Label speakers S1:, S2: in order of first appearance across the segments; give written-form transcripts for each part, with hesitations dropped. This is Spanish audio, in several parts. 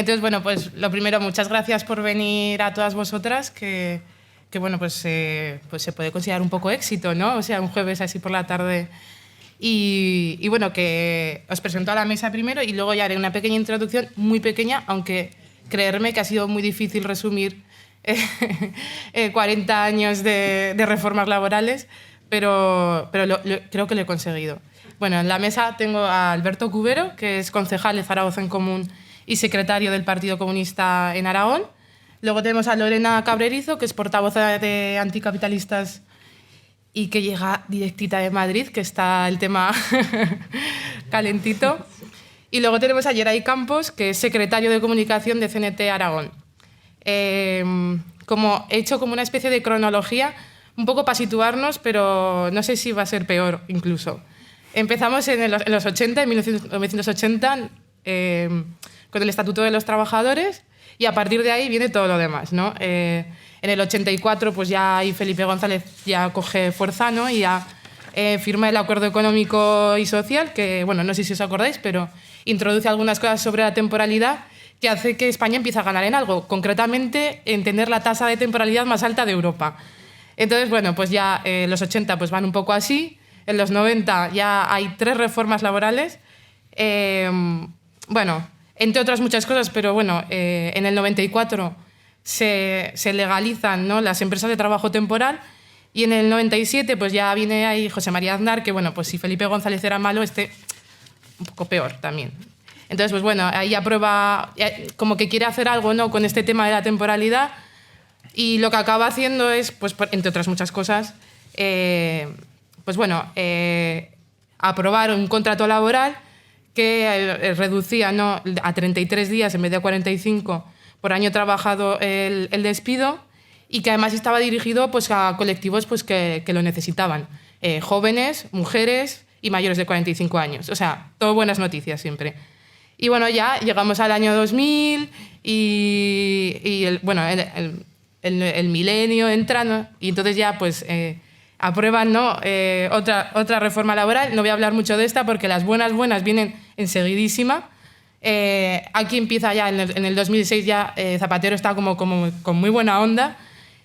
S1: Entonces, bueno, pues lo primero, muchas gracias por venir a todas vosotras, que bueno, pues se puede considerar un poco éxito, ¿no? O sea, un jueves así por la tarde. Y bueno, que os presento a la mesa primero y luego ya haré una pequeña introducción, muy pequeña, aunque creerme que ha sido muy difícil resumir 40 años de reformas laborales, pero creo que lo he conseguido. Bueno, en la mesa tengo a Alberto Cubero, que es concejal de Zaragoza en Común y secretario del Partido Comunista en Aragón. Luego tenemos a Lorena Cabrerizo, que es portavoz de Anticapitalistas y que llega directita de Madrid, que está el tema calentito. Y luego tenemos a Geray Campos, que es secretario de Comunicación de CNT Aragón. Como he hecho como una especie de cronología, un poco para situarnos, pero no sé si va a ser peor incluso. Empezamos en los 80, en 1980, con el Estatuto de los Trabajadores, y a partir de ahí viene todo lo demás, ¿no? En el 84 pues ya ahí Felipe González ya coge fuerza, ¿no? Y ya firma el Acuerdo Económico y Social, que, bueno, no sé si os acordáis, pero introduce algunas cosas sobre la temporalidad que hace que España empiece a ganar en algo, concretamente en tener la tasa de temporalidad más alta de Europa. Entonces, bueno, pues ya los 80 pues van un poco así, en los 90 ya hay 3 reformas laborales, bueno, entre otras muchas cosas, pero bueno, en el 94 se legalizan, ¿no?, las empresas de trabajo temporal, y en el 97 pues ya viene ahí José María Aznar, que bueno, pues si Felipe González era malo, un poco peor también. Entonces, pues bueno, ahí aprueba, como que quiere hacer algo, ¿no?, con este tema de la temporalidad, y lo que acaba haciendo es, pues entre otras muchas cosas, pues bueno, aprobar un contrato laboral que reducía, ¿no?, a 33 días en vez de 45 por año trabajado el despido, y que además estaba dirigido pues a colectivos pues que lo necesitaban, jóvenes, mujeres y mayores de 45 años. O sea, todo buenas noticias siempre. Y bueno, ya llegamos al año 2000 y el milenio entra, ¿no? Y entonces ya pues aprueban, ¿no?, otra reforma laboral. No voy a hablar mucho de esta porque las buenas vienen enseguidísima. Aquí empieza ya, en el 2006 ya Zapatero está como con muy buena onda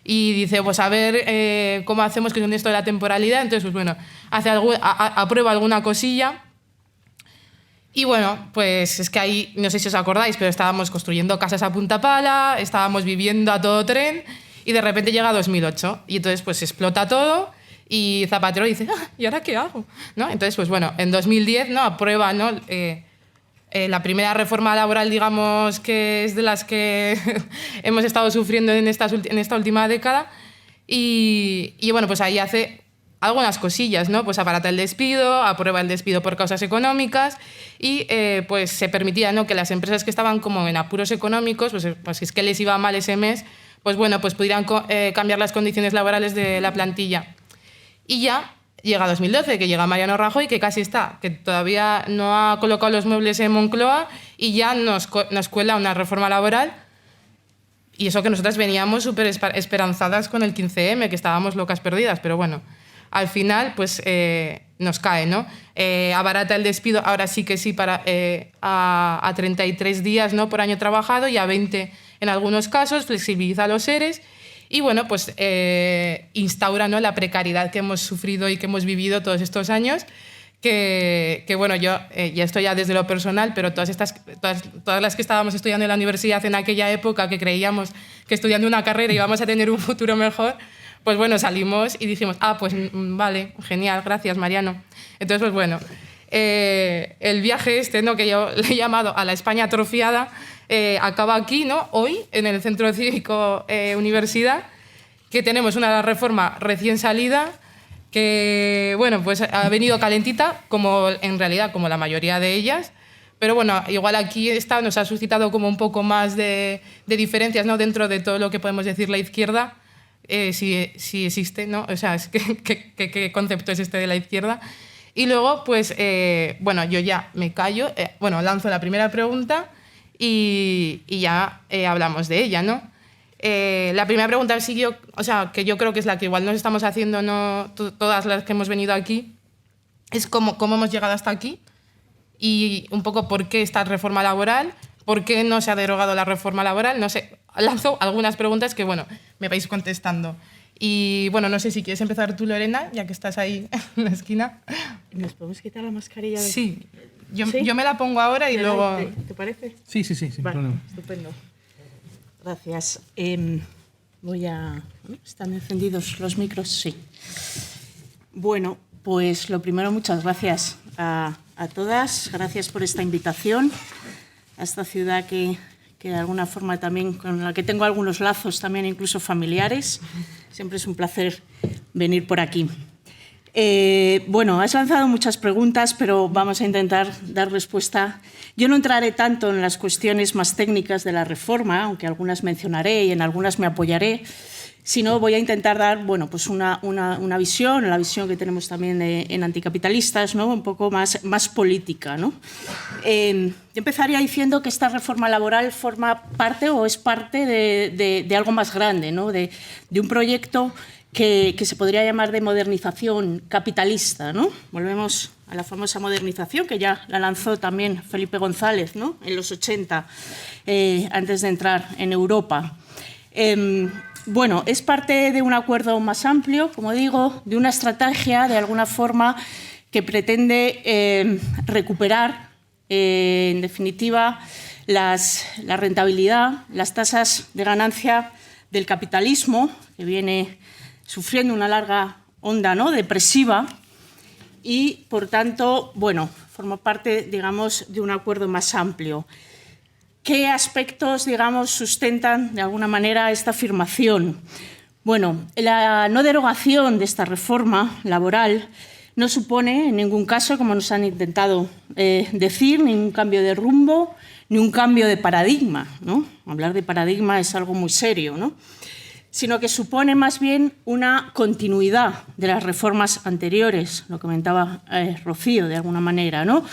S1: y dice, pues a ver cómo hacemos con esto de la temporalidad. Entonces, pues bueno, aprueba alguna cosilla. Y bueno, pues es que ahí, no sé si os acordáis, pero estábamos construyendo casas a punta pala, estábamos viviendo a todo tren, y de repente llega 2008 y entonces pues explota todo y Zapatero dice, ¿y ahora qué hago?, ¿no? Entonces, pues bueno, en 2010, ¿no?, aprueba, ¿no?, la primera reforma laboral, digamos, que es de las que hemos estado sufriendo en esta última década, y bueno, pues ahí hace algunas cosillas, ¿no? Pues abarata el despido, aprueba el despido por causas económicas y pues se permitía, ¿no?, que las empresas que estaban como en apuros económicos, pues si es que les iba mal ese mes, pues bueno, pues pudieran cambiar las condiciones laborales de la plantilla. Y ya llega 2012, que llega Mariano Rajoy, que casi está, que todavía no ha colocado los muebles en Moncloa y ya nos cuela una reforma laboral. Y eso que nosotras veníamos súper esperanzadas con el 15M, que estábamos locas perdidas, pero bueno, al final pues nos cae, ¿no? Abarata el despido, ahora sí que sí, a 33 días, ¿no?, por año trabajado, y a 20 en algunos casos, flexibiliza los ERES, y bueno, pues instaura, ¿no?, la precariedad que hemos sufrido y que hemos vivido todos estos años, que bueno, yo ya estoy ya desde lo personal, pero todas las que estábamos estudiando en la universidad en aquella época, que creíamos que estudiando una carrera íbamos a tener un futuro mejor, pues bueno, salimos y dijimos, pues vale, genial, gracias, Mariano. Entonces, pues bueno, el viaje ¿no?, que yo le he llamado a la España atrofiada, acaba aquí, ¿no?, hoy, en el Centro Cívico Universidad, que tenemos una reforma recién salida, que, bueno, pues ha venido calentita, como en realidad como la mayoría de ellas, pero bueno, igual aquí nos ha suscitado como un poco más de diferencias, ¿no?, dentro de todo lo que podemos decir la izquierda, si existe, ¿no? O sea, ¿qué concepto es este de la izquierda? Y luego, pues, bueno, yo ya me callo, lanzo la primera pregunta y ya hablamos de ella, ¿no? La primera pregunta que yo creo que es la que igual nos estamos haciendo, ¿no?, todas las que hemos venido aquí, es cómo hemos llegado hasta aquí y un poco por qué esta reforma laboral, por qué no se ha derogado la reforma laboral. No sé, lanzo algunas preguntas que, bueno, me vais contestando. Y, bueno, no sé si quieres empezar tú, Lorena, ya que estás ahí en la esquina.
S2: ¿Nos podemos quitar la mascarilla?
S1: Sí,
S2: ¿Sí?
S1: yo me la pongo ahora y luego...
S2: ¿Te parece?
S3: Sí, sin problema.
S2: Estupendo. Gracias. ¿Están encendidos los micros? Sí. Bueno, pues lo primero, muchas gracias a todas. Gracias por esta invitación a esta ciudad que de alguna forma también, con la que tengo algunos lazos también incluso familiares. Siempre es un placer venir por aquí. Bueno, has lanzado muchas preguntas, pero vamos a intentar dar respuesta. Yo no entraré tanto en las cuestiones más técnicas de la reforma, aunque algunas mencionaré y en algunas me apoyaré, sino voy a intentar dar, bueno, pues una visión, la visión que tenemos también en Anticapitalistas, ¿no? Un poco más política, ¿no? Yo empezaría diciendo que esta reforma laboral forma parte o es parte de algo más grande, ¿no? De un proyecto que se podría llamar de modernización capitalista, ¿no? Volvemos a la famosa modernización que ya la lanzó también Felipe González, ¿no? En los 80, antes de entrar en Europa. Bueno, es parte de un acuerdo más amplio, como digo, de una estrategia, de alguna forma, que pretende recuperar, en definitiva, la rentabilidad, las tasas de ganancia del capitalismo, que viene sufriendo una larga onda, ¿no?, depresiva y, por tanto, bueno, forma parte, digamos, de un acuerdo más amplio. ¿Qué aspectos, digamos, sustentan de alguna manera esta afirmación? Bueno, la no derogación de esta reforma laboral no supone en ningún caso, como nos han intentado decir, ningún cambio de rumbo ni un cambio de paradigma, ¿no? Hablar de paradigma es algo muy serio, ¿no? Sino que supone más bien una continuidad de las reformas anteriores, lo comentaba Rocío de alguna manera, ¿no?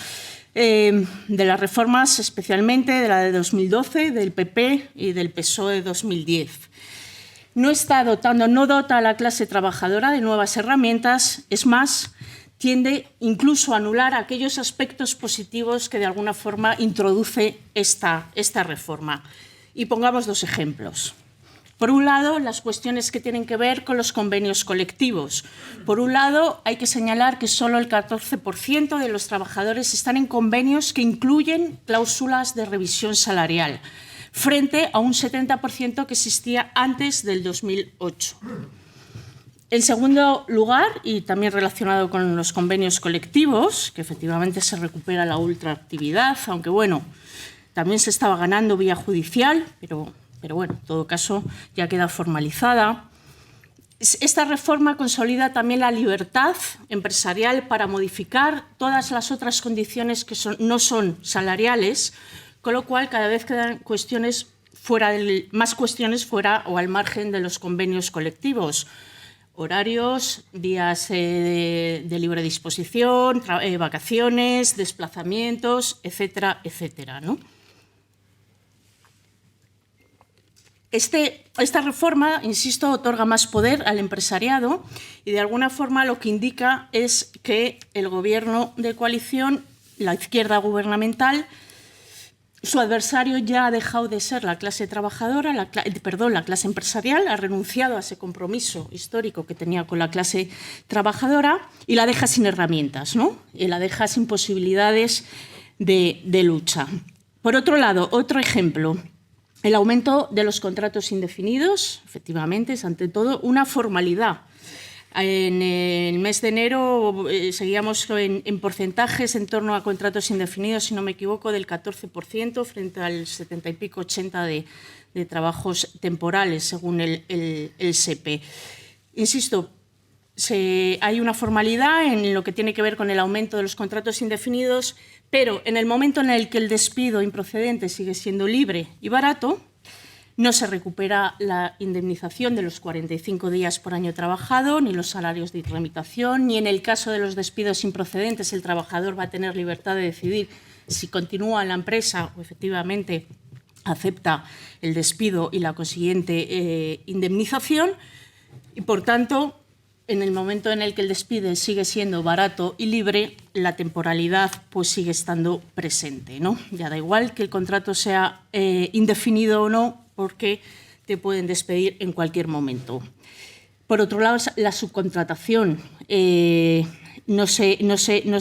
S2: De las reformas especialmente de la de 2012, del PP y del PSOE de 2010. No dota a la clase trabajadora de nuevas herramientas, es más, tiende incluso a anular aquellos aspectos positivos que de alguna forma introduce esta reforma. Y pongamos dos ejemplos. Por un lado, las cuestiones que tienen que ver con los convenios colectivos. Por un lado, hay que señalar que solo el 14% de los trabajadores están en convenios que incluyen cláusulas de revisión salarial, frente a un 70% que existía antes del 2008. En segundo lugar, y también relacionado con los convenios colectivos, que efectivamente se recupera la ultraactividad, aunque bueno, también se estaba ganando vía judicial, pero bueno, en todo caso ya queda formalizada. Esta reforma consolida también la libertad empresarial para modificar todas las otras condiciones que no son salariales, con lo cual cada vez quedan más cuestiones fuera o al margen de los convenios colectivos. Horarios, días de libre disposición, vacaciones, desplazamientos, etcétera, etcétera, ¿no? Esta reforma, insisto, otorga más poder al empresariado y de alguna forma lo que indica es que el gobierno de coalición, la izquierda gubernamental, su adversario ya ha dejado de ser la clase trabajadora, la clase empresarial, ha renunciado a ese compromiso histórico que tenía con la clase trabajadora y la deja sin herramientas, ¿no? Y la deja sin posibilidades de lucha. Por otro lado, otro ejemplo. El aumento de los contratos indefinidos, efectivamente, es ante todo una formalidad. En el mes de enero seguíamos en porcentajes en torno a contratos indefinidos, si no me equivoco, del 14% frente al 70 y pico, 80% de trabajos temporales, según el SEPE. Insisto, hay una formalidad en lo que tiene que ver con el aumento de los contratos indefinidos, pero en el momento en el que el despido improcedente sigue siendo libre y barato, no se recupera la indemnización de los 45 días por año trabajado, ni los salarios de tramitación, ni en el caso de los despidos improcedentes el trabajador va a tener libertad de decidir si continúa en la empresa o efectivamente acepta el despido y la consiguiente indemnización. Y, por tanto, en el momento en el que el despido sigue siendo barato y libre, la temporalidad pues sigue estando presente, ¿no? Ya da igual que el contrato sea indefinido o no, porque te pueden despedir en cualquier momento. Por otro lado, la subcontratación. No se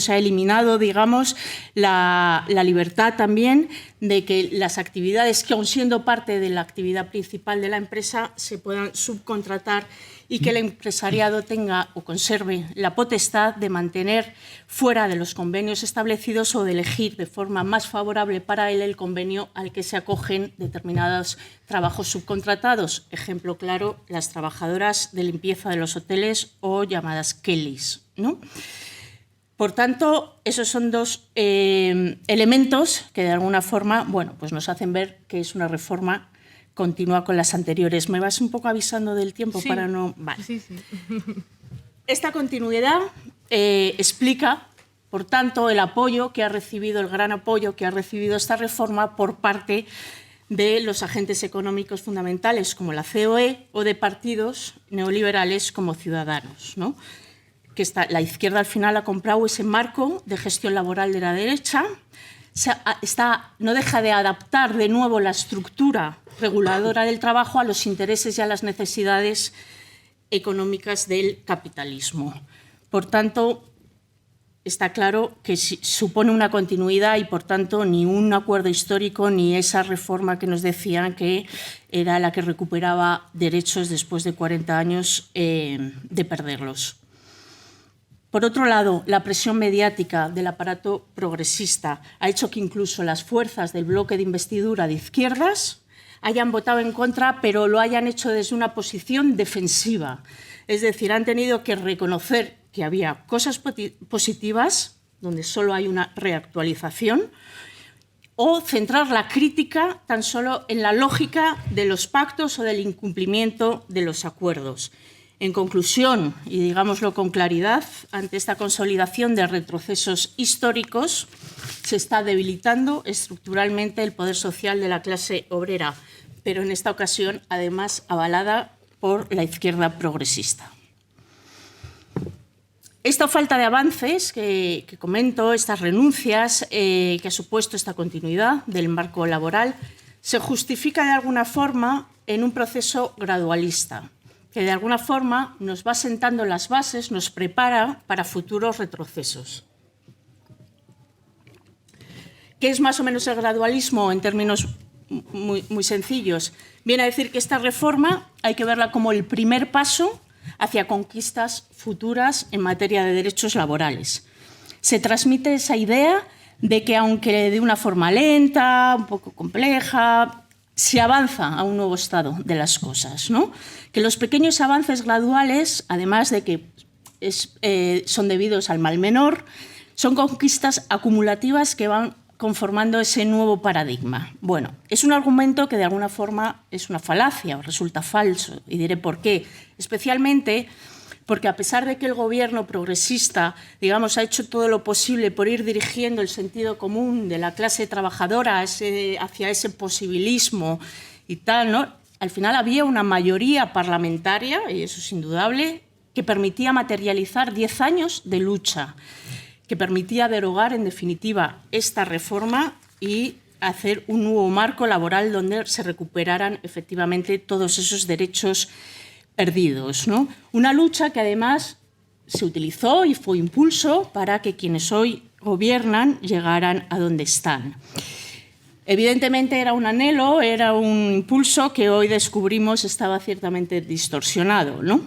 S2: ha eliminado, digamos, la libertad también de que las actividades que, aun siendo parte de la actividad principal de la empresa, se puedan subcontratar y que el empresariado tenga o conserve la potestad de mantener fuera de los convenios establecidos o de elegir de forma más favorable para él el convenio al que se acogen determinados trabajos subcontratados. Ejemplo claro, las trabajadoras de limpieza de los hoteles o llamadas Kellys, ¿no? Por tanto, esos son dos elementos que de alguna forma, bueno, pues nos hacen ver que es una reforma continúa con las anteriores. ¿Me vas un poco avisando del tiempo?
S1: Sí.
S2: Para no...? Vale.
S1: Sí, sí.
S2: Esta continuidad explica, por tanto, el apoyo que ha recibido, el gran apoyo que ha recibido esta reforma por parte de los agentes económicos fundamentales como la COE o de partidos neoliberales como Ciudadanos, ¿no? Que la izquierda al final ha comprado ese marco de gestión laboral de la derecha, no deja de adaptar de nuevo la estructura reguladora del trabajo a los intereses y a las necesidades económicas del capitalismo. Por tanto, está claro que supone una continuidad y, por tanto, ni un acuerdo histórico ni esa reforma que nos decían que era la que recuperaba derechos después de 40 años de perderlos. Por otro lado, la presión mediática del aparato progresista ha hecho que incluso las fuerzas del bloque de investidura de izquierdas hayan votado en contra, pero lo hayan hecho desde una posición defensiva. Es decir, han tenido que reconocer que había cosas positivas, donde solo hay una reactualización, o centrar la crítica tan solo en la lógica de los pactos o del incumplimiento de los acuerdos. En conclusión, y digámoslo con claridad, ante esta consolidación de retrocesos históricos, se está debilitando estructuralmente el poder social de la clase obrera, pero en esta ocasión, además, avalada por la izquierda progresista. Esta falta de avances que comento, estas renuncias que ha supuesto esta continuidad del marco laboral, se justifica de alguna forma en un proceso gradualista, que de alguna forma nos va sentando las bases, nos prepara para futuros retrocesos. ¿Qué es más o menos el gradualismo en términos muy sencillos? Viene a decir que esta reforma hay que verla como el primer paso hacia conquistas futuras en materia de derechos laborales. Se transmite esa idea de que, aunque de una forma lenta, un poco compleja, se avanza a un nuevo estado de las cosas, ¿no? Que los pequeños avances graduales, además de que son debidos al mal menor, son conquistas acumulativas que van conformando ese nuevo paradigma. Bueno, es un argumento que de alguna forma es una falacia o resulta falso, y diré por qué. Especialmente porque, a pesar de que el gobierno progresista, digamos, ha hecho todo lo posible por ir dirigiendo el sentido común de la clase trabajadora hacia ese posibilismo y tal, ¿no? Al final había una mayoría parlamentaria, y eso es indudable, que permitía materializar 10 años de lucha, que permitía derogar, en definitiva, esta reforma y hacer un nuevo marco laboral donde se recuperaran efectivamente todos esos derechos perdidos, ¿no? Una lucha que además se utilizó y fue impulso para que quienes hoy gobiernan llegaran a donde están. Evidentemente era un anhelo, era un impulso que hoy descubrimos estaba ciertamente distorsionado, ¿no?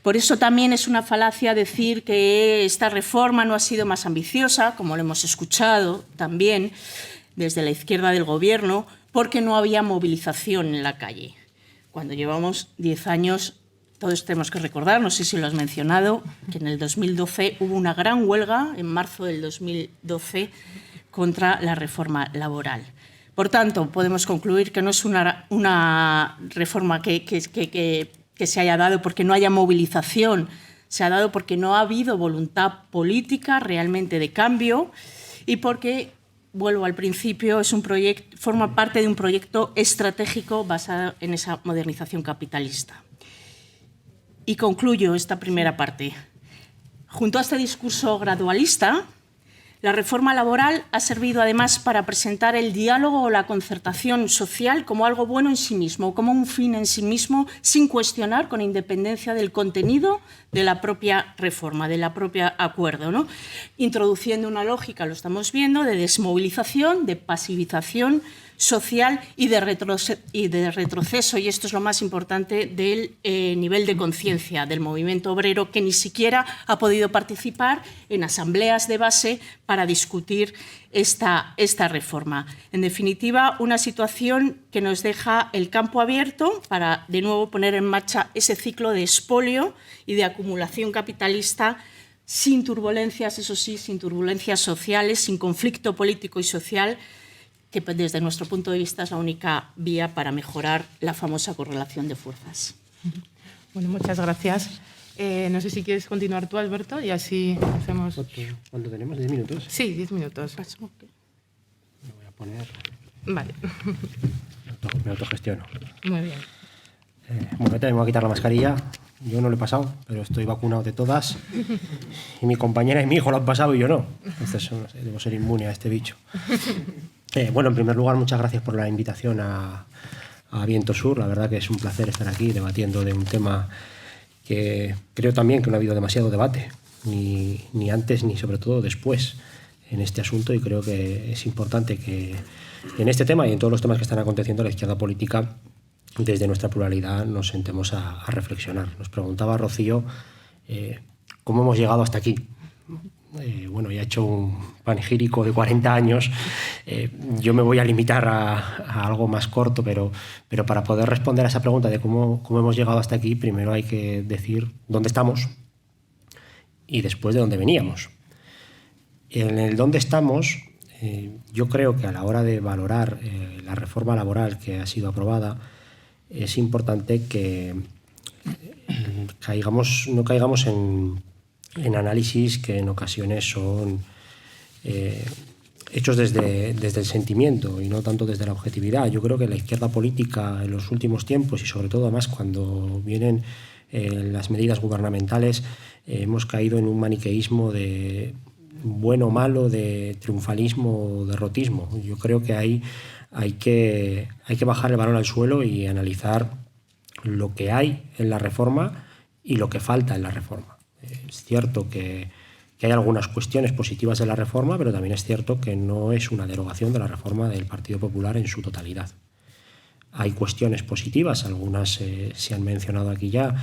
S2: Por eso también es una falacia decir que esta reforma no ha sido más ambiciosa, como lo hemos escuchado también desde la izquierda del Gobierno, porque no había movilización en la calle. Cuando llevamos 10 años, todos tenemos que recordar, no sé si lo has mencionado, que en el 2012 hubo una gran huelga, en marzo del 2012, contra la reforma laboral. Por tanto, podemos concluir que no es una reforma que se haya dado porque no haya movilización, se ha dado porque no ha habido voluntad política realmente de cambio y porque, vuelvo al principio, forma parte de un proyecto estratégico basado en esa modernización capitalista. Y concluyo esta primera parte. Junto a este discurso gradualista, la reforma laboral ha servido además para presentar el diálogo o la concertación social como algo bueno en sí mismo, como un fin en sí mismo, sin cuestionar, con independencia del contenido de la propia reforma, de la propia acuerdo, ¿no? Introduciendo una lógica, lo estamos viendo, de desmovilización, de pasivización social y de retroceso, y esto es lo más importante, del nivel de conciencia del movimiento obrero, que ni siquiera ha podido participar en asambleas de base para discutir esta reforma. En definitiva, una situación que nos deja el campo abierto para, de nuevo, poner en marcha ese ciclo de expolio y de acumulación capitalista sin turbulencias, eso sí, sin turbulencias sociales, sin conflicto político y social, que desde nuestro punto de vista es la única vía para mejorar la famosa correlación de fuerzas.
S1: Bueno, muchas gracias. No sé si quieres continuar tú, Alberto, y así hacemos...
S3: ¿Cuánto tenemos? ¿10 minutos?
S1: Sí, 10 minutos.
S3: Lo voy a poner...
S1: Vale.
S3: Me autogestiono.
S1: Muy bien.
S3: Bueno, también me voy a quitar la mascarilla. Yo no lo he pasado, pero estoy vacunado de todas. Y mi compañera y mi hijo lo han pasado y yo no. Entonces, no sé, debo ser inmune a este bicho. Bueno, en primer lugar, muchas gracias por la invitación a Viento Sur. La verdad que es un placer estar aquí debatiendo de un tema que creo también que no ha habido demasiado debate, ni antes ni sobre todo después en este asunto, y creo que es importante que en este tema y en todos los temas que están aconteciendo en la izquierda política, desde nuestra pluralidad nos sentemos a reflexionar. Nos preguntaba Rocío cómo hemos llegado hasta aquí. Bueno, ya he hecho un panegírico de 40 años. Yo me voy a limitar a algo más corto, pero para poder responder a esa pregunta de cómo hemos llegado hasta aquí, primero hay que decir dónde estamos y después de dónde veníamos. En el dónde estamos, yo creo que a la hora de valorar la reforma laboral que ha sido aprobada, es importante que no caigamos en análisis que en ocasiones son hechos desde el sentimiento y no tanto desde la objetividad. Yo creo que la izquierda política en los últimos tiempos, y sobre todo además cuando vienen las medidas gubernamentales, hemos caído en un maniqueísmo de bueno o malo, de triunfalismo o derrotismo. Yo creo que hay que bajar el balón al suelo y analizar lo que hay en la reforma y lo que falta en la reforma. Es cierto que hay algunas cuestiones positivas de la reforma, pero también es cierto que no es una derogación de la reforma del Partido Popular en su totalidad. Hay cuestiones positivas, algunas se han mencionado aquí ya.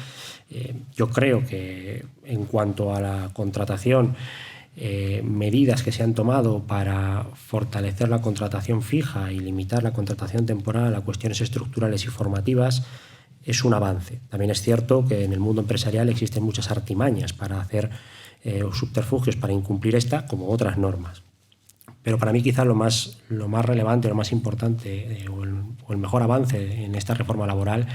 S3: Yo creo que en cuanto a la contratación, medidas que se han tomado para fortalecer la contratación fija y limitar la contratación temporal a cuestiones estructurales y formativas es un avance. También es cierto que en el mundo empresarial existen muchas artimañas para hacer subterfugios para incumplir esta, como otras normas. Pero para mí quizá lo más relevante, lo más importante o el mejor avance en esta reforma laboral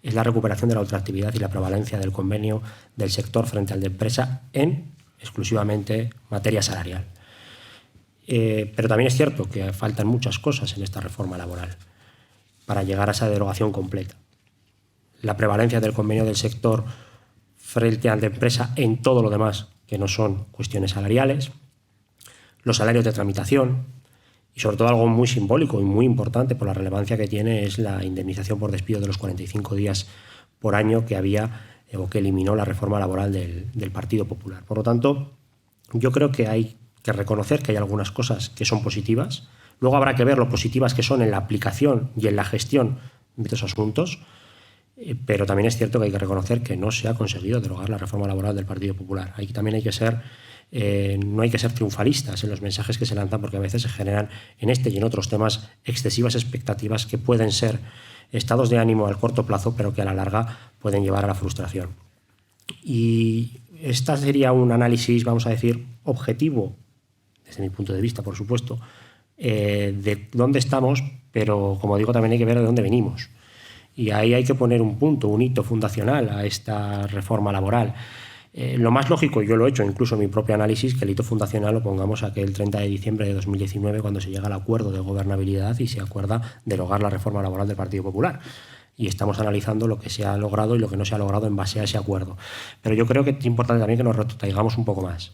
S3: es la recuperación de la ultraactividad y la prevalencia del convenio del sector frente al de empresa en exclusivamente materia salarial. Pero también es cierto que faltan muchas cosas en esta reforma laboral para llegar a esa derogación completa. La prevalencia del convenio del sector frente al de empresa en todo lo demás, que no son cuestiones salariales, los salarios de tramitación y sobre todo algo muy simbólico y muy importante por la relevancia que tiene es la indemnización por despido de los 45 días por año que había o que eliminó la reforma laboral del Partido Popular. Por lo tanto, yo creo que hay que reconocer que hay algunas cosas que son positivas. Luego habrá que ver lo positivas que son en la aplicación y en la gestión de estos asuntos, pero también es cierto que hay que reconocer que no se ha conseguido derogar la reforma laboral del Partido Popular. Aquí también hay que ser, no hay que ser triunfalistas en los mensajes que se lanzan, porque a veces se generan en este y en otros temas excesivas expectativas que pueden ser estados de ánimo al corto plazo, pero que a la larga pueden llevar a la frustración. Y este sería un análisis, vamos a decir, objetivo, desde mi punto de vista, por supuesto, de dónde estamos, pero como digo, también hay que ver de dónde venimos. Y ahí hay que poner un punto, un hito fundacional a esta reforma laboral. Lo más lógico, y yo lo he hecho incluso en mi propio análisis, que el hito fundacional lo pongamos aquel 30 de diciembre de 2019, cuando se llega al acuerdo de gobernabilidad y se acuerda derogar la reforma laboral del Partido Popular. y estamos analizando lo que se ha logrado y lo que no se ha logrado en base a ese acuerdo. Pero yo creo que es importante también que nos retrotraigamos un poco más,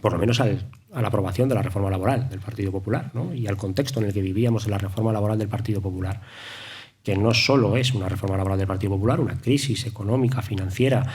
S3: por lo menos a la aprobación de la reforma laboral del Partido Popular, ¿no? Y al contexto en el que vivíamos en la reforma laboral del Partido Popular, que no solo es una reforma laboral del Partido Popular, una crisis económica, financiera,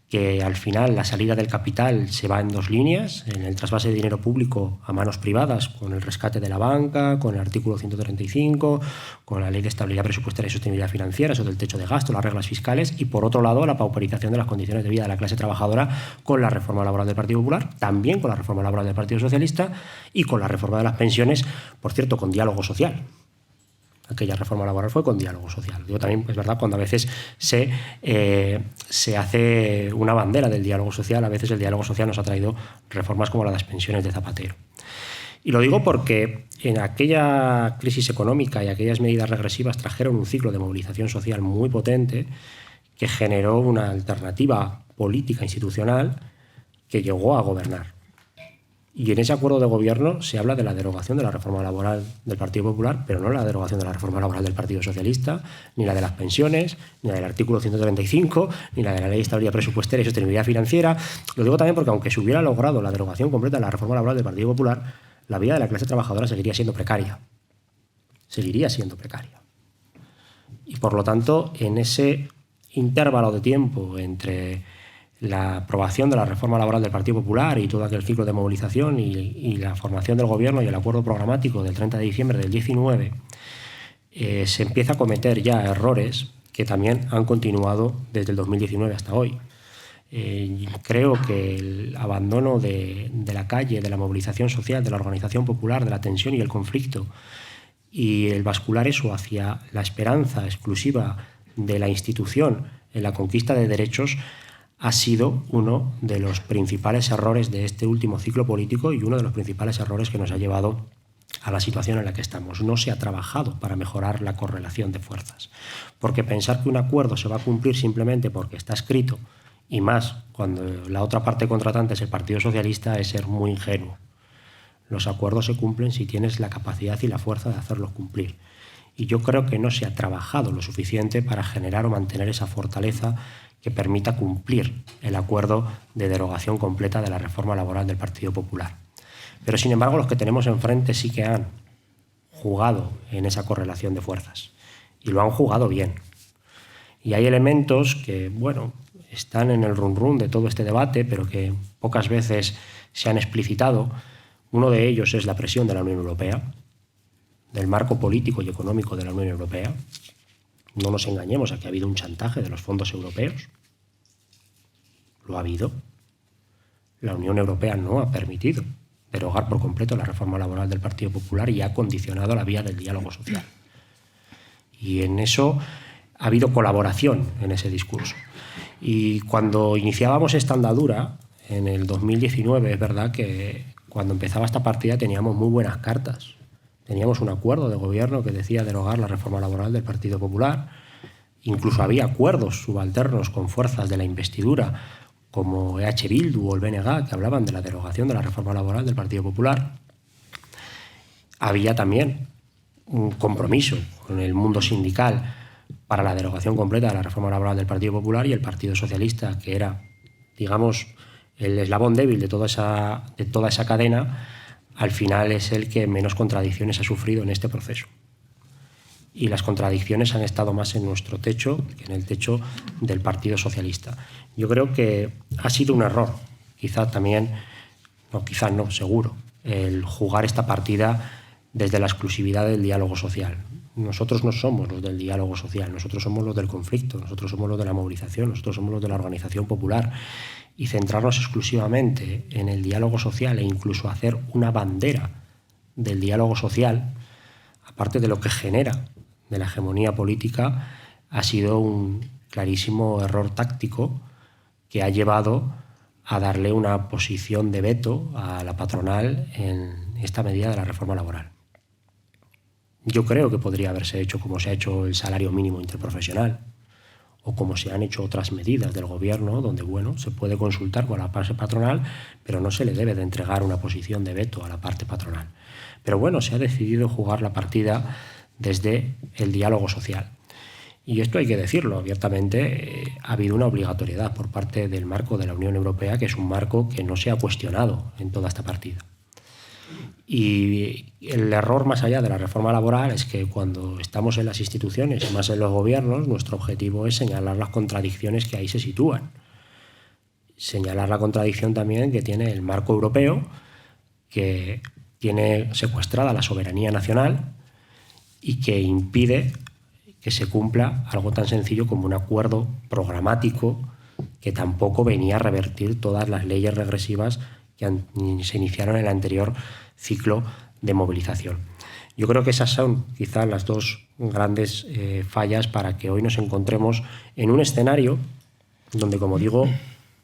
S3: que al final la salida del capital se va en dos líneas, en el trasvase de dinero público a manos privadas, con el rescate de la banca, con el artículo 135, con la Ley de Estabilidad Presupuestaria y Sostenibilidad Financiera, eso del techo de gasto, las reglas fiscales, y por otro lado la pauperización de las condiciones de vida de la clase trabajadora con la reforma laboral del Partido Popular, también con la reforma laboral del Partido Socialista y con la reforma de las pensiones, por cierto, con diálogo social. Aquella reforma laboral fue con diálogo social. Digo, también es verdad, cuando a veces se hace una bandera del diálogo social, a veces el diálogo social nos ha traído reformas como la de las pensiones de Zapatero. Y lo digo porque en aquella crisis económica y aquellas medidas regresivas trajeron un ciclo de movilización social muy potente que generó una alternativa política institucional que llegó a gobernar. Y en ese acuerdo de gobierno se habla de la derogación de la reforma laboral del Partido Popular, pero no la derogación de la reforma laboral del Partido Socialista, ni la de las pensiones, ni la del artículo 135, ni la de la Ley de Estabilidad Presupuestaria y Sostenibilidad Financiera. Lo digo también porque aunque se hubiera logrado la derogación completa de la reforma laboral del Partido Popular, la vida de la clase trabajadora seguiría siendo precaria. Seguiría siendo precaria. Y por lo tanto, en ese intervalo de tiempo entre la aprobación de la reforma laboral del Partido Popular y todo aquel ciclo de movilización y la formación del gobierno y el acuerdo programático del 30 de diciembre del 19, se empieza a cometer ya errores que también han continuado desde el 2019 hasta hoy. Creo que el abandono de la calle, de la movilización social, de la organización popular, de la tensión y el conflicto, y el bascular eso hacia la esperanza exclusiva de la institución en la conquista de derechos, ha sido uno de los principales errores de este último ciclo político y uno de los principales errores que nos ha llevado a la situación en la que estamos. No se ha trabajado para mejorar la correlación de fuerzas, porque pensar que un acuerdo se va a cumplir simplemente porque está escrito, y más cuando la otra parte contratante es el Partido Socialista, es ser muy ingenuo. Los acuerdos se cumplen si tienes la capacidad y la fuerza de hacerlos cumplir. Y yo creo que no se ha trabajado lo suficiente para generar o mantener esa fortaleza que permita cumplir el acuerdo de derogación completa de la reforma laboral del Partido Popular. Pero, sin embargo, los que tenemos enfrente sí que han jugado en esa correlación de fuerzas y lo han jugado bien. Y hay elementos que, bueno, están en el run-run de todo este debate, pero que pocas veces se han explicitado. Uno de ellos es la presión de la Unión Europea, del marco político y económico de la Unión Europea. No nos engañemos a que ha habido un chantaje de los fondos europeos. Lo ha habido. La Unión Europea no ha permitido derogar por completo la reforma laboral del Partido Popular y ha condicionado la vía del diálogo social. Y en eso ha habido colaboración en ese discurso. Y cuando iniciábamos esta andadura, en el 2019, es verdad que cuando empezaba esta partida teníamos muy buenas cartas. Teníamos un acuerdo de gobierno que decía derogar la reforma laboral del Partido Popular. Incluso había acuerdos subalternos con fuerzas de la investidura, como EH Bildu o el BNG, que hablaban de la derogación de la reforma laboral del Partido Popular. Había también un compromiso con el mundo sindical para la derogación completa de la reforma laboral del Partido Popular, y el Partido Socialista, que era, digamos, el eslabón débil de toda esa cadena, al final es el que menos contradicciones ha sufrido en este proceso. Y las contradicciones han estado más en nuestro techo que en el techo del Partido Socialista. Yo creo que ha sido un error, seguro, el jugar esta partida desde la exclusividad del diálogo social. Nosotros no somos los del diálogo social, nosotros somos los del conflicto, nosotros somos los de la movilización, nosotros somos los de la organización popular. Y centrarnos exclusivamente en el diálogo social e incluso hacer una bandera del diálogo social, aparte de lo que genera de la hegemonía política, ha sido un clarísimo error táctico que ha llevado a darle una posición de veto a la patronal en esta medida de la reforma laboral. Yo creo que podría haberse hecho como se ha hecho el salario mínimo interprofesional, o como se han hecho otras medidas del gobierno, donde se puede consultar con la parte patronal, pero no se le debe de entregar una posición de veto a la parte patronal. Pero se ha decidido jugar la partida desde el diálogo social. Y esto hay que decirlo abiertamente, ha habido una obligatoriedad por parte del marco de la Unión Europea, que es un marco que no se ha cuestionado en toda esta partida. Y el error más allá de la reforma laboral es que cuando estamos en las instituciones y más en los gobiernos, nuestro objetivo es señalar las contradicciones que ahí se sitúan. Señalar la contradicción también que tiene el marco europeo, que tiene secuestrada la soberanía nacional y que impide que se cumpla algo tan sencillo como un acuerdo programático que tampoco venía a revertir todas las leyes regresivas que se iniciaron en el anterior ciclo de movilización. Yo creo que esas son quizás las dos grandes fallas para que hoy nos encontremos en un escenario donde, como digo,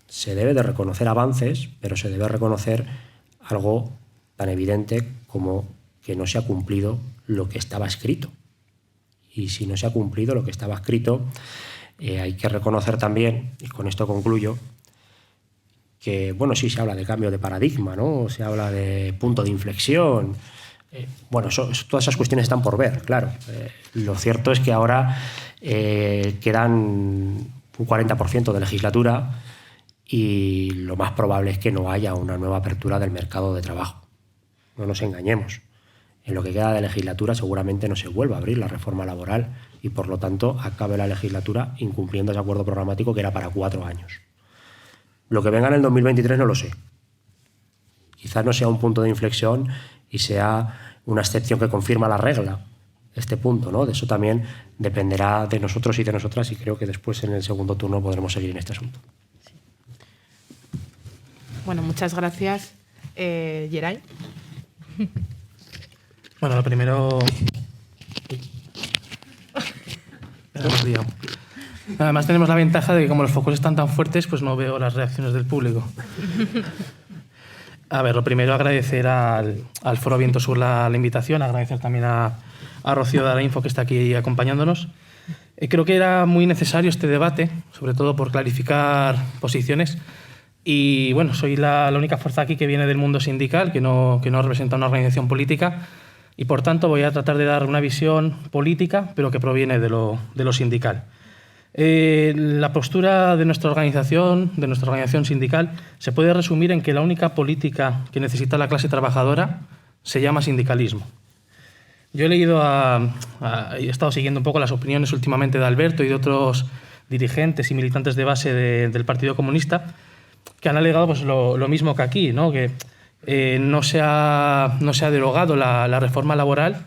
S3: se debe de reconocer avances, pero se debe reconocer algo tan evidente como que no se ha cumplido lo que estaba escrito. Y si no se ha cumplido lo que estaba escrito, hay que reconocer también, y con esto concluyo, que, bueno, sí se habla de cambio de paradigma, ¿no? Se habla de punto de inflexión. Bueno, todas esas cuestiones están por ver, claro. Lo cierto es que ahora quedan un 40% de legislatura y lo más probable es que no haya una nueva apertura del mercado de trabajo. No nos engañemos. En lo que queda de legislatura seguramente no se vuelva a abrir la reforma laboral y, por lo tanto, acabe la legislatura incumpliendo ese acuerdo programático que era para 4 años. Lo que venga en el 2023 no lo sé. Quizás no sea un punto de inflexión y sea una excepción que confirma la regla, este punto, ¿no? De eso también dependerá de nosotros y de nosotras, y creo que después en el segundo turno podremos seguir en este asunto.
S1: Bueno, muchas gracias. Geray.
S4: Bueno, lo primero... Además tenemos la ventaja de que como los focos están tan fuertes, pues no veo las reacciones del público. A ver, lo primero agradecer al Foro Viento Sur la invitación, agradecer también a Rocío de la Info que está aquí acompañándonos. Creo que era muy necesario este debate, sobre todo por clarificar posiciones. Y bueno, soy la única fuerza aquí que viene del mundo sindical, que no representa una organización política, y por tanto voy a tratar de dar una visión política, pero que proviene de lo sindical. La postura de nuestra organización sindical, se puede resumir en que la única política que necesita la clase trabajadora se llama sindicalismo. Yo he leído, he estado siguiendo un poco las opiniones últimamente de Alberto y de otros dirigentes y militantes de base del Partido Comunista, que han alegado pues, lo mismo que aquí, ¿no? Que no se ha derogado la reforma laboral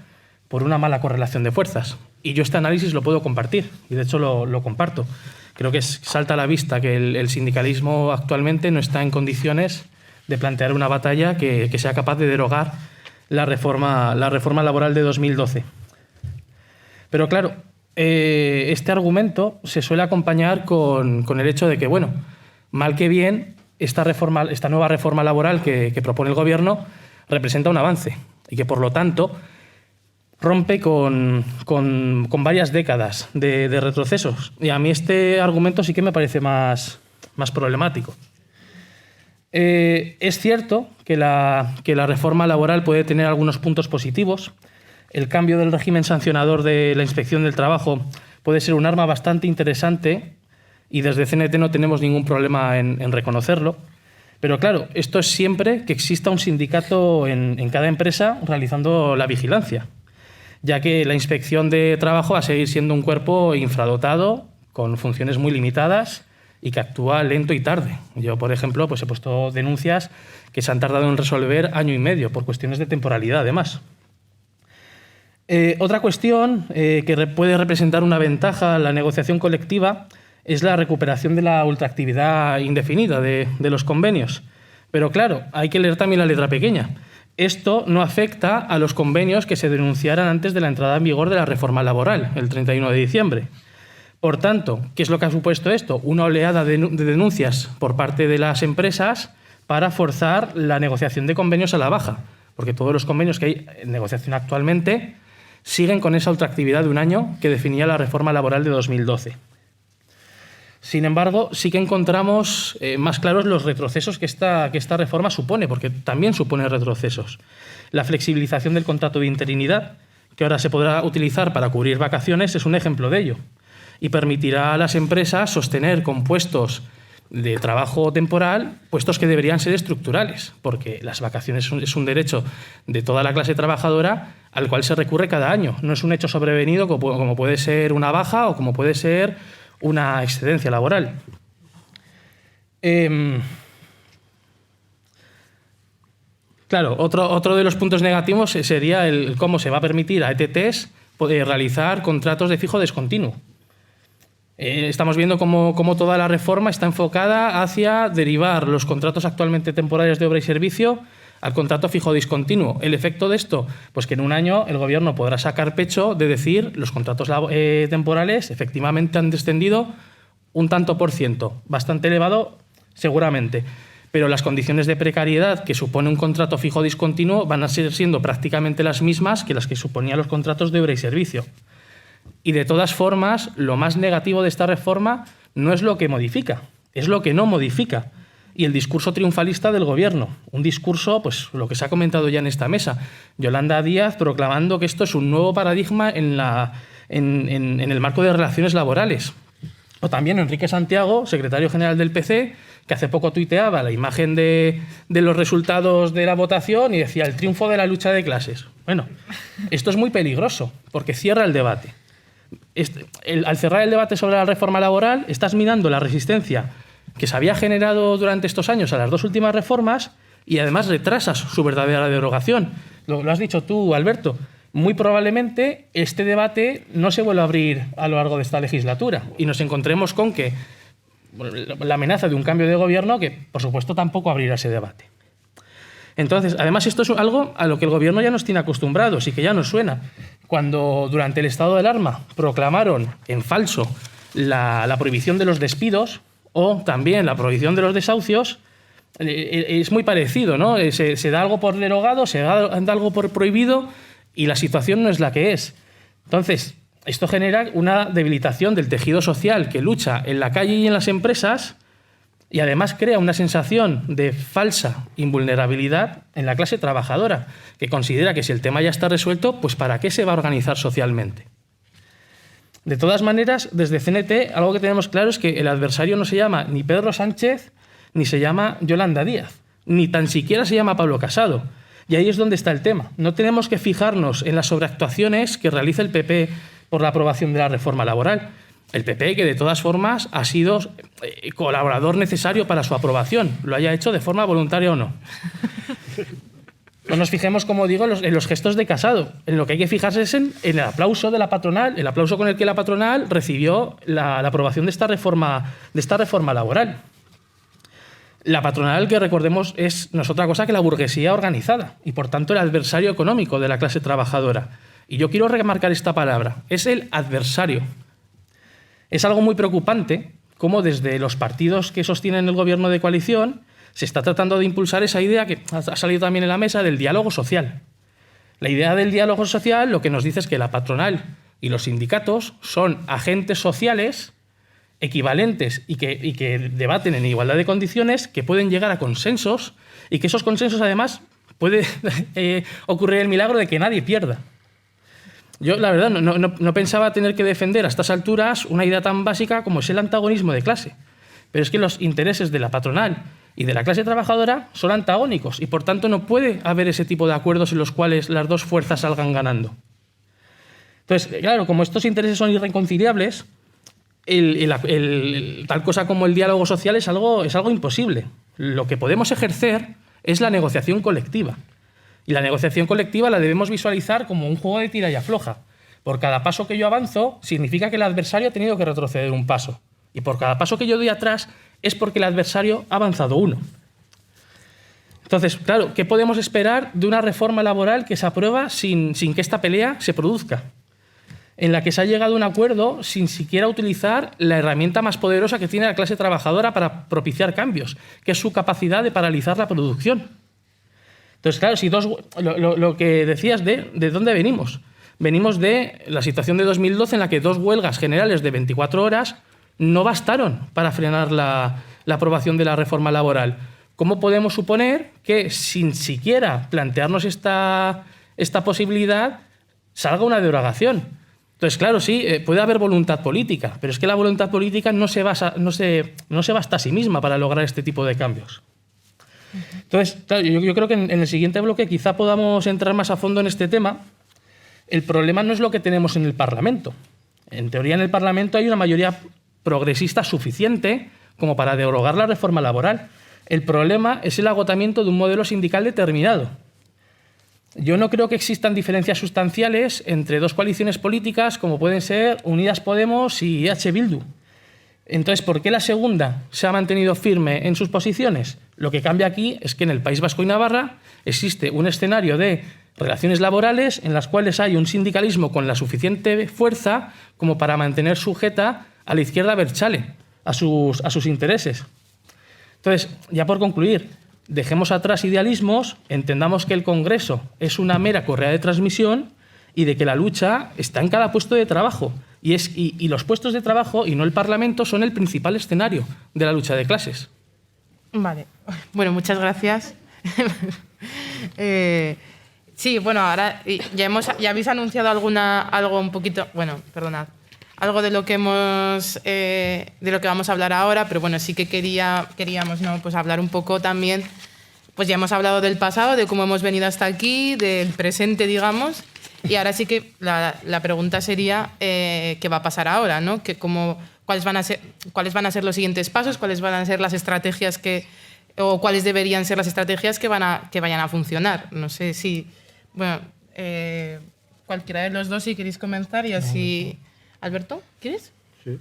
S4: por una mala correlación de fuerzas. Y yo este análisis lo puedo compartir, y de hecho lo comparto. Creo que salta a la vista que el sindicalismo actualmente no está en condiciones de plantear una batalla que sea capaz de derogar la reforma laboral de 2012. Pero claro, este argumento se suele acompañar con el hecho de que, bueno, mal que bien, esta nueva reforma laboral que propone el Gobierno representa un avance y que, por lo tanto, rompe con varias décadas de retrocesos. Y a mí este argumento sí que me parece más problemático. Es cierto que la reforma laboral puede tener algunos puntos positivos. El cambio del régimen sancionador de la Inspección del Trabajo puede ser un arma bastante interesante y desde CNT no tenemos ningún problema en reconocerlo. Pero claro, esto es siempre que exista un sindicato en cada empresa realizando la vigilancia, ya que la Inspección de Trabajo va a seguir siendo un cuerpo infradotado, con funciones muy limitadas y que actúa lento y tarde. Yo, por ejemplo, pues he puesto denuncias que se han tardado en resolver 1 año y medio por cuestiones de temporalidad, además. Otra cuestión que puede representar una ventaja en la negociación colectiva es la recuperación de la ultraactividad indefinida de los convenios. Pero claro, hay que leer también la letra pequeña. Esto no afecta a los convenios que se denunciaran antes de la entrada en vigor de la reforma laboral, el 31 de diciembre. Por tanto, ¿qué es lo que ha supuesto esto? Una oleada de denuncias por parte de las empresas para forzar la negociación de convenios a la baja, porque todos los convenios que hay en negociación actualmente siguen con esa ultraactividad de 1 año que definía la reforma laboral de 2012. Sin embargo, sí que encontramos más claros los retrocesos que esta reforma supone, porque también supone retrocesos. La flexibilización del contrato de interinidad, que ahora se podrá utilizar para cubrir vacaciones, es un ejemplo de ello. y permitirá a las empresas sostener con puestos de trabajo temporal puestos que deberían ser estructurales, porque las vacaciones es un derecho de toda la clase trabajadora al cual se recurre cada año. No es un hecho sobrevenido como puede ser una baja o como puede ser una excedencia laboral. Claro, otro de los puntos negativos sería el cómo se va a permitir a ETTs realizar contratos de fijo discontinuo. Estamos viendo cómo toda la reforma está enfocada hacia derivar los contratos actualmente temporales de obra y servicio al contrato fijo discontinuo. El efecto de esto, pues que en un año el Gobierno podrá sacar pecho de decir los contratos temporales efectivamente han descendido un tanto por ciento, bastante elevado seguramente, pero las condiciones de precariedad que supone un contrato fijo discontinuo van a seguir siendo prácticamente las mismas que las que suponían los contratos de obra y servicio. Y de todas formas, lo más negativo de esta reforma no es lo que modifica, es lo que no modifica. Y el discurso triunfalista del Gobierno, un discurso, pues lo que se ha comentado ya en esta mesa, Yolanda Díaz proclamando que esto es un nuevo paradigma en el marco de relaciones laborales. O también Enrique Santiago, secretario general del PC, que hace poco tuiteaba la imagen de los resultados de la votación y decía el triunfo de la lucha de clases. Bueno, esto es muy peligroso porque cierra el debate. Al cerrar el debate sobre la reforma laboral, estás minando la resistencia que se había generado durante estos años a las dos últimas reformas y además retrasas su verdadera derogación. Lo has dicho tú, Alberto. Muy probablemente este debate no se vuelva a abrir a lo largo de esta legislatura y nos encontremos con que la amenaza de un cambio de gobierno que, por supuesto, tampoco abrirá ese debate. Entonces, además, esto es algo a lo que el Gobierno ya nos tiene acostumbrados y que ya nos suena. Cuando durante el estado de alarma proclamaron en falso la prohibición de los despidos o también la prohibición de los desahucios, es muy parecido, ¿no? Se da algo por derogado, se da algo por prohibido y la situación no es la que es. Entonces, esto genera una debilitación del tejido social que lucha en la calle y en las empresas y además crea una sensación de falsa invulnerabilidad en la clase trabajadora, que considera que si el tema ya está resuelto, pues ¿para qué se va a organizar socialmente? De todas maneras, desde CNT, algo que tenemos claro es que el adversario no se llama ni Pedro Sánchez, ni se llama Yolanda Díaz, ni tan siquiera se llama Pablo Casado. Y ahí es donde está el tema. No tenemos que fijarnos en las sobreactuaciones que realiza el PP por la aprobación de la reforma laboral. El PP, que de todas formas ha sido colaborador necesario para su aprobación, lo haya hecho de forma voluntaria o no. No nos fijemos, como digo, en los gestos de Casado. En lo que hay que fijarse es en el aplauso de la patronal, el aplauso con el que la patronal recibió la aprobación de esta reforma laboral. La patronal, que recordemos, no es otra cosa que la burguesía organizada y, por tanto, el adversario económico de la clase trabajadora. Y yo quiero remarcar esta palabra, es el adversario. Es algo muy preocupante cómo desde los partidos que sostienen el gobierno de coalición se está tratando de impulsar esa idea que ha salido también en la mesa del diálogo social. La idea del diálogo social lo que nos dice es que la patronal y los sindicatos son agentes sociales equivalentes y que debaten en igualdad de condiciones, que pueden llegar a consensos y que esos consensos además puede ocurrir el milagro de que nadie pierda. Yo, la verdad, no pensaba tener que defender a estas alturas una idea tan básica como es el antagonismo de clase. Pero es que los intereses de la patronal y de la clase trabajadora son antagónicos y, por tanto, no puede haber ese tipo de acuerdos en los cuales las dos fuerzas salgan ganando. Entonces, claro, como estos intereses son irreconciliables, tal cosa como el diálogo social es algo imposible. Lo que podemos ejercer es la negociación colectiva. Y la negociación colectiva la debemos visualizar como un juego de tira y afloja. Por cada paso que yo avanzo, significa que el adversario ha tenido que retroceder un paso. Y por cada paso que yo doy atrás, es porque el adversario ha avanzado uno. Entonces, claro, ¿qué podemos esperar de una reforma laboral que se aprueba sin que esta pelea se produzca? En la que se ha llegado a un acuerdo sin siquiera utilizar la herramienta más poderosa que tiene la clase trabajadora para propiciar cambios, que es su capacidad de paralizar la producción. Entonces, claro, lo que decías de dónde venimos. Venimos de la situación de 2012 en la que 2 huelgas generales de 24 horas no bastaron para frenar la aprobación de la reforma laboral. ¿Cómo podemos suponer que sin siquiera plantearnos esta posibilidad salga una derogación? Entonces, claro, sí, puede haber voluntad política, pero es que la voluntad política no se basta a sí misma para lograr este tipo de cambios. Entonces, claro, yo creo que en el siguiente bloque quizá podamos entrar más a fondo en este tema. El problema no es lo que tenemos en el Parlamento. En teoría, en el Parlamento hay una mayoría progresista suficiente como para derogar la reforma laboral. El problema es el agotamiento de un modelo sindical determinado. Yo no creo que existan diferencias sustanciales entre dos coaliciones políticas como pueden ser Unidas Podemos y EH Bildu. Entonces, ¿por qué la segunda se ha mantenido firme en sus posiciones? Lo que cambia aquí es que en el País Vasco y Navarra existe un escenario de relaciones laborales en las cuales hay un sindicalismo con la suficiente fuerza como para mantener sujeta a la izquierda abertzale, a sus intereses. Entonces, ya por concluir, dejemos atrás idealismos, entendamos que el Congreso es una mera correa de transmisión y de que la lucha está en cada puesto de trabajo. Y los puestos de trabajo, y no el Parlamento, son el principal escenario de la lucha de clases.
S1: Vale. Bueno, muchas gracias. Sí, bueno, ahora ya habéis anunciado algo un poquito, bueno, perdonad, algo de lo que vamos a hablar ahora, pero bueno, sí que queríamos, ¿no?, pues hablar un poco también, pues ya hemos hablado del pasado, de cómo hemos venido hasta aquí, del presente, digamos, y ahora sí que la pregunta sería qué va a pasar ahora, ¿no? ¿Cuáles van a ser los siguientes pasos? ¿Cuáles van a ser las estrategias o cuáles deberían ser las estrategias que vayan a funcionar? No sé si, bueno, cualquiera de los dos, si queréis comenzar, y así. Alberto, ¿quieres?
S3: Sí.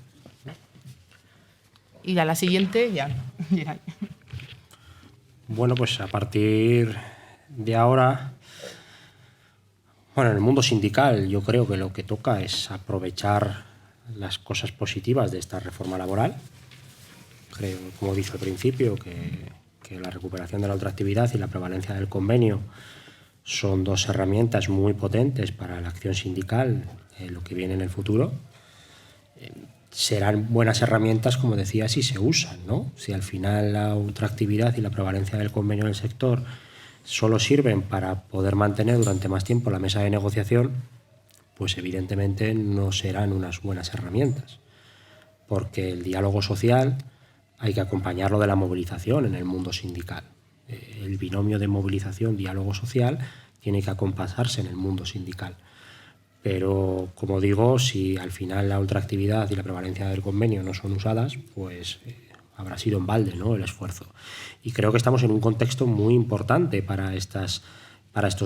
S1: Y a la siguiente ya.
S3: Bueno, pues a partir de ahora, bueno, en el mundo sindical yo creo que lo que toca es aprovechar las cosas positivas de esta reforma laboral. Creo, como dije al principio, que la recuperación de la ultraactividad y la prevalencia del convenio son dos herramientas muy potentes para la acción sindical en lo que viene en el futuro. Serán buenas herramientas, como decía, si se usan, ¿no? Si al final la ultraactividad y la prevalencia del convenio en el sector solo sirven para poder mantener durante más tiempo la mesa de negociación, pues evidentemente no serán unas buenas herramientas, porque el diálogo social hay que acompañarlo de la movilización en el mundo sindical. El binomio de movilización-diálogo social tiene que acompasarse en el mundo sindical. Pero, como digo, si al final la ultraactividad y la prevalencia del convenio no son usadas, pues habrá sido en balde, ¿no?, el esfuerzo. Y creo que estamos en un contexto muy importante para estos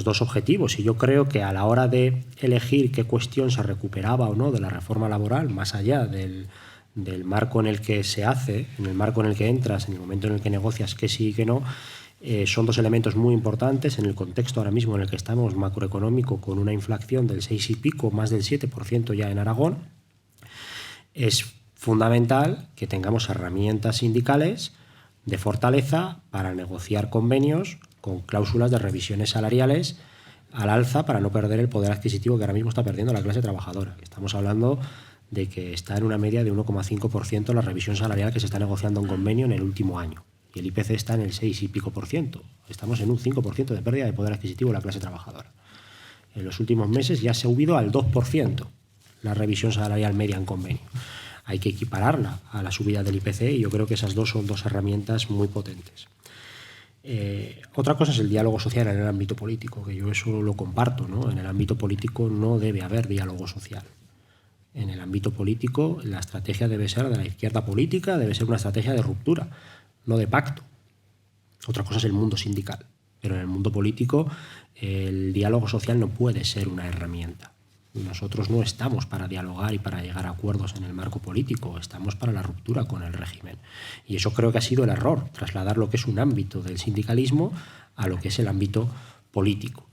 S3: dos objetivos. Y yo creo que a la hora de elegir qué cuestión se recuperaba o no de la reforma laboral, más allá del marco en el que se hace, en el marco en el que entras, en el momento en el que negocias qué sí y qué no, son dos elementos muy importantes en el contexto ahora mismo en el que estamos macroeconómico, con una inflación del 6 y pico, más del 7% ya en Aragón. Es fundamental que tengamos herramientas sindicales de fortaleza para negociar convenios con cláusulas de revisiones salariales al alza para no perder el poder adquisitivo que ahora mismo está perdiendo la clase trabajadora. Estamos hablando de que está en una media de 1,5% la revisión salarial que se está negociando en convenio en el último año. Y el IPC está en el 6 y pico por ciento. Estamos en un 5% de pérdida de poder adquisitivo de la clase trabajadora. En los últimos meses ya se ha subido al 2% la revisión salarial media en convenio. Hay que equipararla a la subida del IPC y yo creo que esas dos son dos herramientas muy potentes. Otra cosa es el diálogo social en el ámbito político, que yo eso lo comparto, ¿no? En el ámbito político no debe haber diálogo social. En el ámbito político la estrategia debe ser de la izquierda política, debe ser una estrategia de ruptura, no de pacto. Otra cosa es el mundo sindical, pero en el mundo político el diálogo social no puede ser una herramienta. Nosotros no estamos para dialogar y para llegar a acuerdos en el marco político, estamos para la ruptura con el régimen. Y eso creo que ha sido el error, trasladar lo que es un ámbito del sindicalismo a lo que es el ámbito político.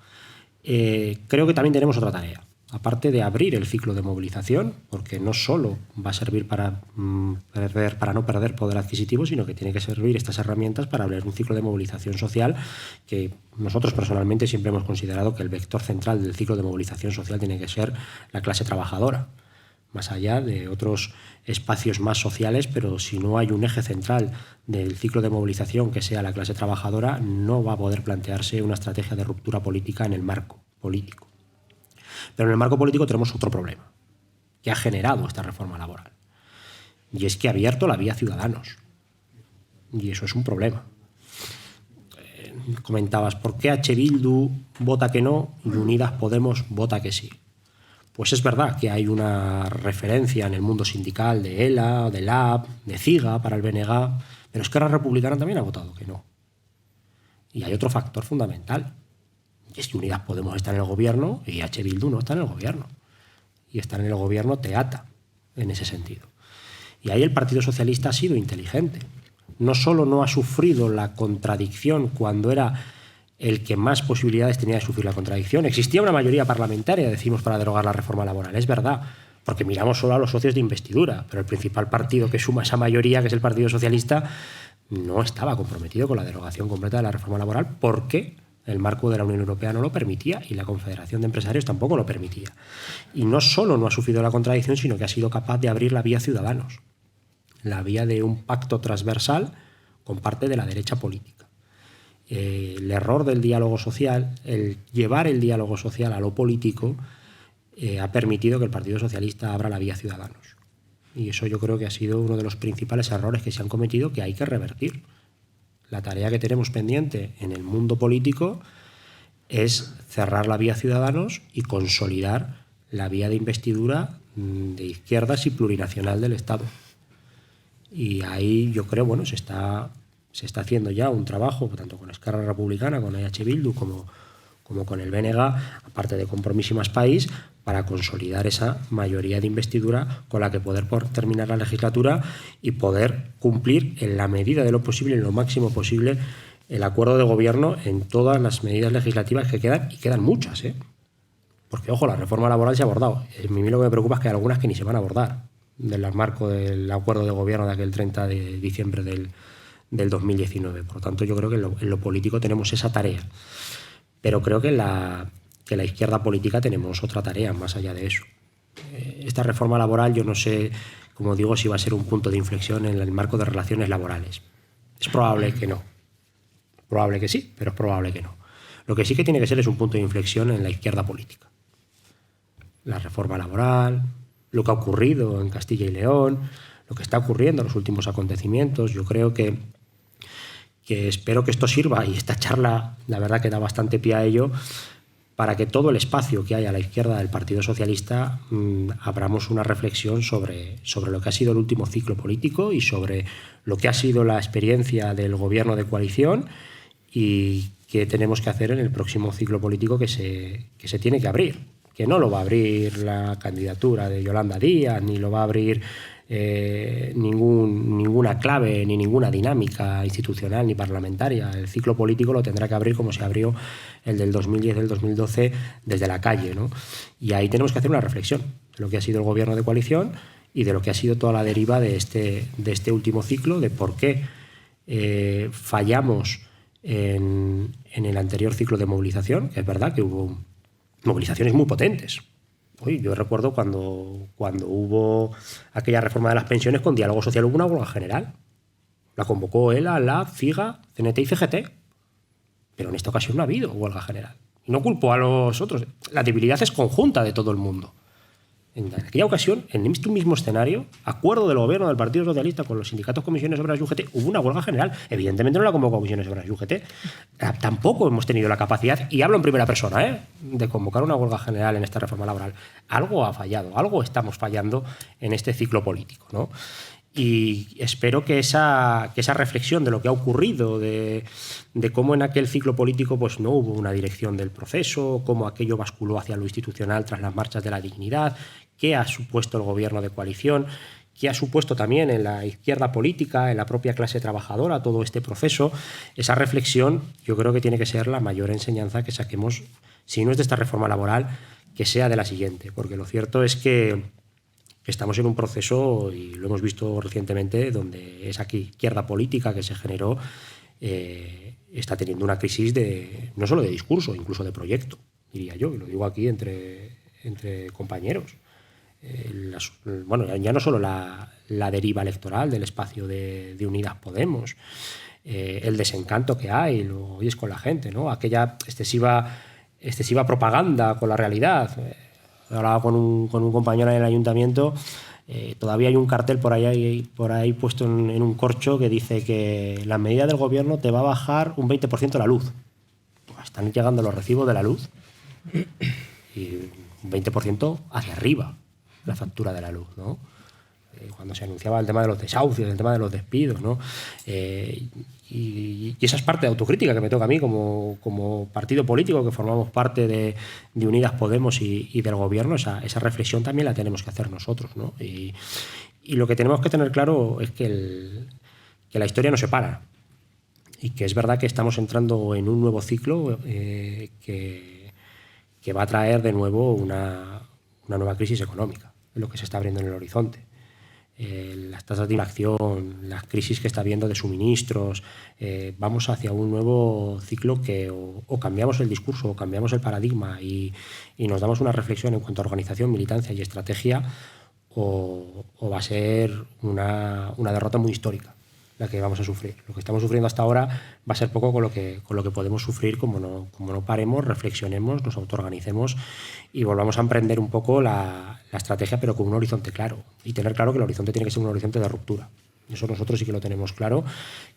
S3: Creo que también tenemos otra tarea. Aparte de abrir el ciclo de movilización, porque no solo va a servir para no perder poder adquisitivo, sino que tiene que servir estas herramientas para abrir un ciclo de movilización social que nosotros personalmente siempre hemos considerado que el vector central del ciclo de movilización social tiene que ser la clase trabajadora, más allá de otros espacios más sociales, pero si no hay un eje central del ciclo de movilización que sea la clase trabajadora, no va a poder plantearse una estrategia de ruptura política en el marco político. Pero en el marco político tenemos otro problema, que ha generado esta reforma laboral. Y es que ha abierto la vía a Ciudadanos. Y eso es un problema. Comentabas, ¿por qué H. Bildu vota que no y Unidas Podemos vota que sí? Pues es verdad que hay una referencia en el mundo sindical de ELA, de LAB, de CIGA para el BNG, pero Esquerra Republicana también ha votado que no. Y hay otro factor fundamental, y es que Unidas Podemos está en el gobierno y H. Bildu no está en el gobierno. Y estar en el gobierno te ata en ese sentido. Y ahí el Partido Socialista ha sido inteligente. No solo no ha sufrido la contradicción cuando era el que más posibilidades tenía de sufrir la contradicción. Existía una mayoría parlamentaria, decimos, para derogar la reforma laboral. Es verdad, porque miramos solo a los socios de investidura, pero el principal partido que suma esa mayoría, que es el Partido Socialista, no estaba comprometido con la derogación completa de la reforma laboral porque el marco de la Unión Europea no lo permitía y la Confederación de Empresarios tampoco lo permitía. Y no solo no ha sufrido la contradicción, sino que ha sido capaz de abrir la vía a Ciudadanos, la vía de un pacto transversal con parte de la derecha política. El error del diálogo social, el llevar el diálogo social a lo político, ha permitido que el Partido Socialista abra la vía a Ciudadanos. Y eso yo creo que ha sido uno de los principales errores que se han cometido, que hay que revertir. La tarea que tenemos pendiente en el mundo político es cerrar la vía a Ciudadanos y consolidar la vía de investidura de izquierdas y plurinacional del Estado. Y ahí yo creo, bueno, se está haciendo ya un trabajo, tanto con Esquerra Republicana, con EH Bildu, como con el BNG, aparte de Compromís y Más País, para consolidar esa mayoría de investidura con la que poder terminar la legislatura y poder cumplir en la medida de lo posible, en lo máximo posible, el acuerdo de gobierno en todas las medidas legislativas que quedan, y quedan muchas, ¿eh? Porque, ojo, la reforma laboral se ha abordado. A mí lo que me preocupa es que hay algunas que ni se van a abordar del marco del acuerdo de gobierno de aquel 30 de diciembre del 2019. Por lo tanto, yo creo que en lo político tenemos esa tarea. Pero creo que en la izquierda política tenemos otra tarea más allá de eso. Esta reforma laboral, yo no sé, como digo, si va a ser un punto de inflexión en el marco de relaciones laborales. Es probable que no. Probable que sí, pero es probable que no. Lo que sí que tiene que ser es un punto de inflexión en la izquierda política. La reforma laboral, lo que ha ocurrido en Castilla y León, lo que está ocurriendo en los últimos acontecimientos. Yo creo que espero que esto sirva, y esta charla la verdad que da bastante pie a ello, para que todo el espacio que hay a la izquierda del Partido Socialista abramos una reflexión sobre lo que ha sido el último ciclo político y sobre lo que ha sido la experiencia del gobierno de coalición y qué tenemos que hacer en el próximo ciclo político que se tiene que abrir. Que no lo va a abrir la candidatura de Yolanda Díaz, ni lo va a abrir ninguna clave ni ninguna dinámica institucional ni parlamentaria. El ciclo político lo tendrá que abrir como se abrió el del 2010, el 2012, desde la calle, ¿no? Y ahí tenemos que hacer una reflexión de lo que ha sido el gobierno de coalición y de lo que ha sido toda la deriva de este último ciclo, de por qué fallamos en el anterior ciclo de movilización, que es verdad que hubo movilizaciones muy potentes. Yo recuerdo cuando hubo aquella reforma de las pensiones, con diálogo social hubo una huelga general. La convocó ELA, LAB, CIGA, CNT y CGT. Pero en esta ocasión no ha habido huelga general. Y no culpo a los otros. La debilidad es conjunta de todo el mundo. En aquella ocasión, en este mismo escenario, acuerdo del gobierno del Partido Socialista con los sindicatos, comisiones obreras y UGT, hubo una huelga general. Evidentemente no la convocó comisiones obreras y UGT. Tampoco hemos tenido la capacidad, y hablo en primera persona, de convocar una huelga general en esta reforma laboral. Algo ha fallado, algo estamos fallando en este ciclo político, ¿no? Y espero que esa reflexión de lo que ha ocurrido, de cómo en aquel ciclo político pues no hubo una dirección del proceso, cómo aquello basculó hacia lo institucional tras las marchas de la dignidad, qué ha supuesto el gobierno de coalición, qué ha supuesto también en la izquierda política, en la propia clase trabajadora, todo este proceso. Esa reflexión yo creo que tiene que ser la mayor enseñanza que saquemos, si no es de esta reforma laboral, que sea de la siguiente, porque lo cierto es que estamos en un proceso, y lo hemos visto recientemente, donde esa izquierda política que se generó está teniendo una crisis no solo de discurso, incluso de proyecto, diría yo, y lo digo aquí entre compañeros. Ya no solo la deriva electoral del espacio de Unidas Podemos, el desencanto que hay, lo oyes con la gente, ¿no? Aquella excesiva propaganda con la realidad. Hablaba con un compañero en el ayuntamiento. Todavía hay un cartel por ahí puesto en un corcho que dice que la medida del gobierno te va a bajar un 20% la luz. Pues están llegando los recibos de la luz y un 20% hacia arriba la factura de la luz, ¿no? Cuando se anunciaba el tema de los desahucios, el tema de los despidos, ¿no? Y esa es parte de autocrítica que me toca a mí como partido político que formamos parte de Unidas Podemos y del gobierno. Esa reflexión también la tenemos que hacer nosotros, ¿no? Y lo que tenemos que tener claro es que la historia no se para y que es verdad que estamos entrando en un nuevo ciclo que va a traer de nuevo una nueva crisis económica, es lo que se está abriendo en el horizonte. Las tasas de inflación, las crisis que está habiendo de suministros, vamos hacia un nuevo ciclo que o cambiamos el discurso o cambiamos el paradigma y nos damos una reflexión en cuanto a organización, militancia y estrategia, o va a ser una derrota muy histórica la que vamos a sufrir. Lo que estamos sufriendo hasta ahora va a ser poco con lo que podemos sufrir como no paremos, reflexionemos, nos autoorganicemos y volvamos a emprender un poco la estrategia, pero con un horizonte claro. Y tener claro que el horizonte tiene que ser un horizonte de ruptura. Eso nosotros sí que lo tenemos claro,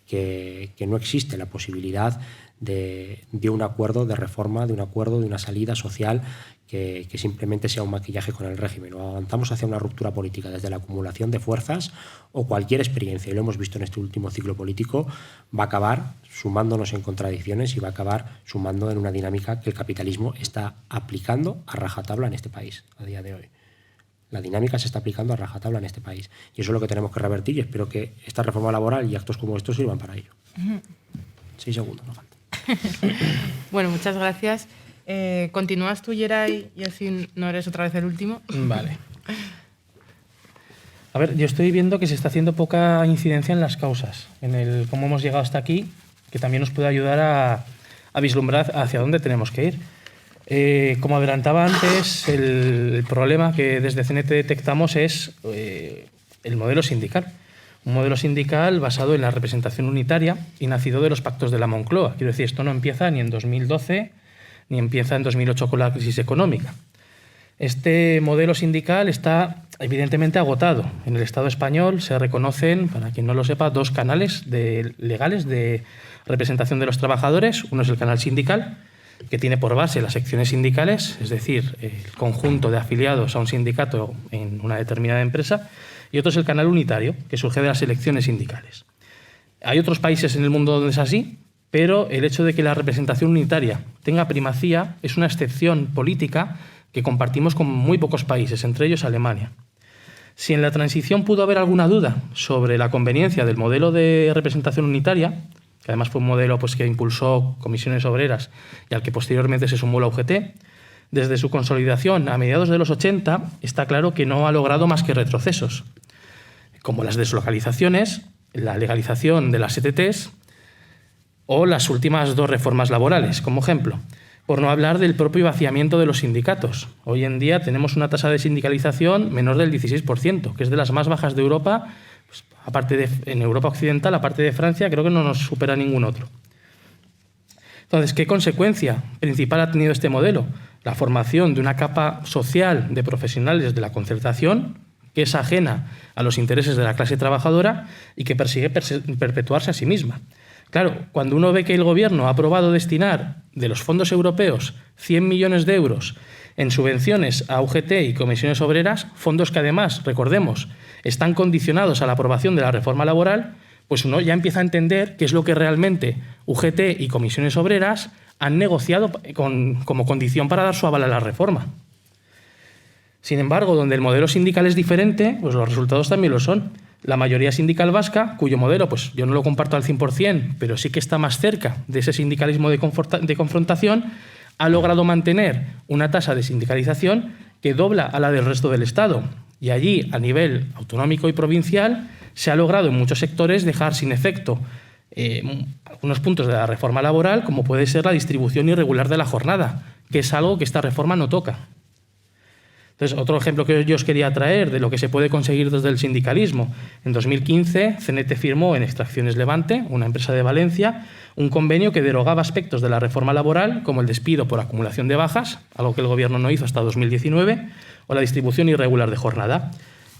S3: que no existe la posibilidad de un acuerdo de reforma, de un acuerdo, de una salida social que simplemente sea un maquillaje con el régimen. O avanzamos hacia una ruptura política desde la acumulación de fuerzas, o cualquier experiencia, y lo hemos visto en este último ciclo político, va a acabar sumándonos en contradicciones y va a acabar sumando en una dinámica que el capitalismo está aplicando a rajatabla en este país a día de hoy. La dinámica se está aplicando a rajatabla en este país. Y eso es lo que tenemos que revertir y espero que esta reforma laboral y actos como estos sirvan para ello. 6 segundos, no falta.
S1: Bueno, muchas gracias. Continúas tú, Yeray, y así no eres otra vez el último.
S4: Vale. A ver, yo estoy viendo que se está haciendo poca incidencia en las causas, en el cómo hemos llegado hasta aquí, que también nos puede ayudar a vislumbrar hacia dónde tenemos que ir. Como adelantaba antes, el problema que desde CNT detectamos es el modelo sindical. Un modelo sindical basado en la representación unitaria y nacido de los pactos de la Moncloa. Quiero decir, esto no empieza ni en 2012 ni empieza en 2008 con la crisis económica. Este modelo sindical está evidentemente agotado. En el Estado español se reconocen, para quien no lo sepa, 2 canales legales de representación de los trabajadores. Uno es el canal sindical, que tiene por base las secciones sindicales, es decir, el conjunto de afiliados a un sindicato en una determinada empresa, y otro es el canal unitario, que surge de las elecciones sindicales. Hay otros países en el mundo donde es así, pero el hecho de que la representación unitaria tenga primacía es una excepción política que compartimos con muy pocos países, entre ellos Alemania. Si en la transición pudo haber alguna duda sobre la conveniencia del modelo de representación unitaria, que además fue un modelo que impulsó Comisiones Obreras y al que posteriormente se sumó la UGT, desde su consolidación a mediados de los 80 está claro que no ha logrado más que retrocesos, como las deslocalizaciones, la legalización de las ETTs o las últimas 2 reformas laborales, como ejemplo. Por no hablar del propio vaciamiento de los sindicatos. Hoy en día tenemos una tasa de sindicalización menor del 16%, que es de las más bajas de Europa. En Europa Occidental, aparte de Francia, creo que no nos supera ningún otro. Entonces, ¿qué consecuencia principal ha tenido este modelo? La formación de una capa social de profesionales de la concertación que es ajena a los intereses de la clase trabajadora y que persigue perpetuarse a sí misma. Claro, cuando uno ve que el Gobierno ha aprobado destinar de los fondos europeos 100 millones de euros en subvenciones a UGT y Comisiones Obreras, fondos que además, recordemos, están condicionados a la aprobación de la reforma laboral, pues uno ya empieza a entender qué es lo que realmente UGT y Comisiones Obreras han negociado como condición para dar su aval a la reforma. Sin embargo, donde el modelo sindical es diferente, pues los resultados también lo son. La mayoría sindical vasca, cuyo modelo yo no lo comparto al 100%, pero sí que está más cerca de ese sindicalismo de confrontación, ha logrado mantener una tasa de sindicalización que dobla a la del resto del Estado. Y allí, a nivel autonómico y provincial, se ha logrado en muchos sectores dejar sin efecto algunos puntos de la reforma laboral, como puede ser la distribución irregular de la jornada, que es algo que esta reforma no toca. Entonces, otro ejemplo que yo os quería traer de lo que se puede conseguir desde el sindicalismo. En 2015, CNT firmó en Extracciones Levante, una empresa de Valencia, un convenio que derogaba aspectos de la reforma laboral, como el despido por acumulación de bajas, algo que el Gobierno no hizo hasta 2019, o la distribución irregular de jornada,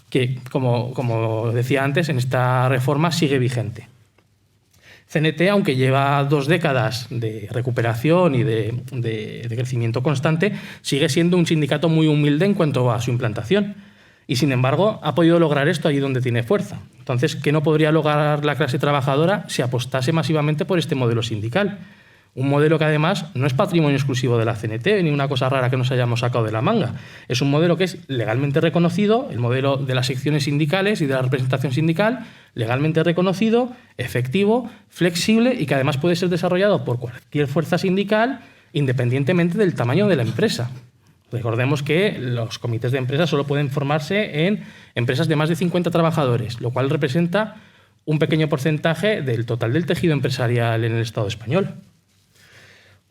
S4: que, como decía antes, en esta reforma sigue vigente. CNT, aunque lleva 2 décadas de recuperación y de crecimiento constante, sigue siendo un sindicato muy humilde en cuanto a su implantación. Y, sin embargo, ha podido lograr esto allí donde tiene fuerza. Entonces, ¿qué no podría lograr la clase trabajadora si apostase masivamente por este modelo sindical? Un modelo que, además, no es patrimonio exclusivo de la CNT, ni una cosa rara que nos hayamos sacado de la manga. Es un modelo que es legalmente reconocido, el modelo de las secciones sindicales y de la representación sindical, legalmente reconocido, efectivo, flexible y que, además, puede ser desarrollado por cualquier fuerza sindical, independientemente del tamaño de la empresa. Recordemos que los comités de empresa solo pueden formarse en empresas de más de 50 trabajadores, lo cual representa un pequeño porcentaje del total del tejido empresarial en el Estado español.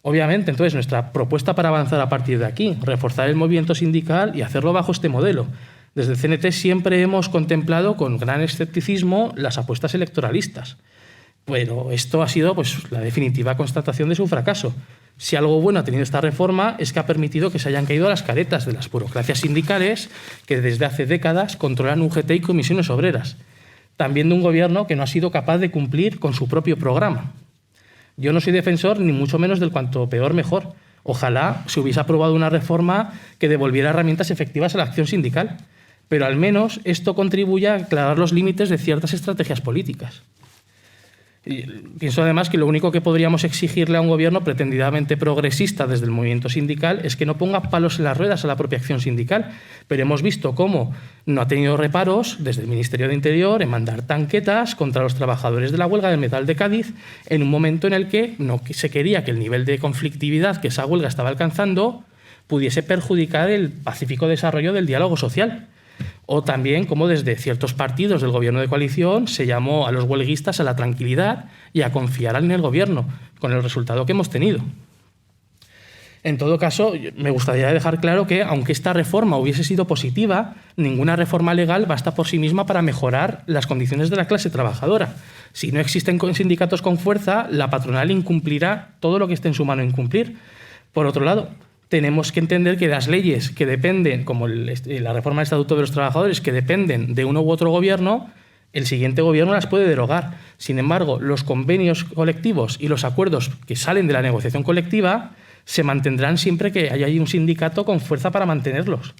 S4: Obviamente, entonces, nuestra propuesta para avanzar a partir de aquí, reforzar el movimiento sindical y hacerlo bajo este modelo. Desde el CNT siempre hemos contemplado con gran escepticismo las apuestas electoralistas, pero esto ha sido la definitiva constatación de su fracaso. Si algo bueno ha tenido esta reforma es que ha permitido que se hayan caído las caretas de las burocracias sindicales que desde hace décadas controlan UGT y comisiones obreras. También de un gobierno que no ha sido capaz de cumplir con su propio programa. Yo no soy defensor ni mucho menos del cuanto peor mejor. Ojalá se hubiese aprobado una reforma que devolviera herramientas efectivas a la acción sindical, pero al menos esto contribuye a aclarar los límites de ciertas estrategias políticas. Y pienso además que lo único que podríamos exigirle a un gobierno pretendidamente progresista desde el movimiento sindical es que no ponga palos en las ruedas a la propia acción sindical, pero hemos visto cómo no ha tenido reparos desde el Ministerio de Interior en mandar tanquetas contra los trabajadores de la huelga del metal de Cádiz en un momento en el que no se quería que el nivel de conflictividad que esa huelga estaba alcanzando pudiese perjudicar el pacífico desarrollo del diálogo social. O también cómo desde ciertos partidos del gobierno de coalición se llamó a los huelguistas a la tranquilidad y a confiar en el gobierno, con el resultado que hemos tenido. En todo caso, me gustaría dejar claro que, aunque esta reforma hubiese sido positiva, ninguna reforma legal basta por sí misma para mejorar las condiciones de la clase trabajadora. Si no existen sindicatos con fuerza, la patronal incumplirá todo lo que esté en su mano incumplir. Por otro lado, tenemos que entender que las leyes que dependen, como la reforma del Estatuto de los Trabajadores, que dependen de uno u otro gobierno, el siguiente gobierno las puede derogar. Sin embargo, los convenios colectivos y los acuerdos que salen de la negociación colectiva se mantendrán siempre que haya ahí un sindicato con fuerza para mantenerlos.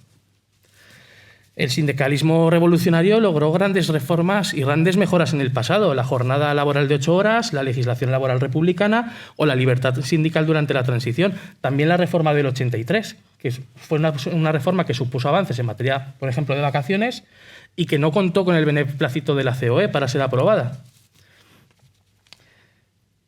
S4: El sindicalismo revolucionario logró grandes reformas y grandes mejoras en el pasado: la jornada laboral de 8 horas, la legislación laboral republicana o la libertad sindical durante la transición. También la reforma del 83, que fue una reforma que supuso avances en materia, por ejemplo, de vacaciones y que no contó con el beneplácito de la COE para ser aprobada.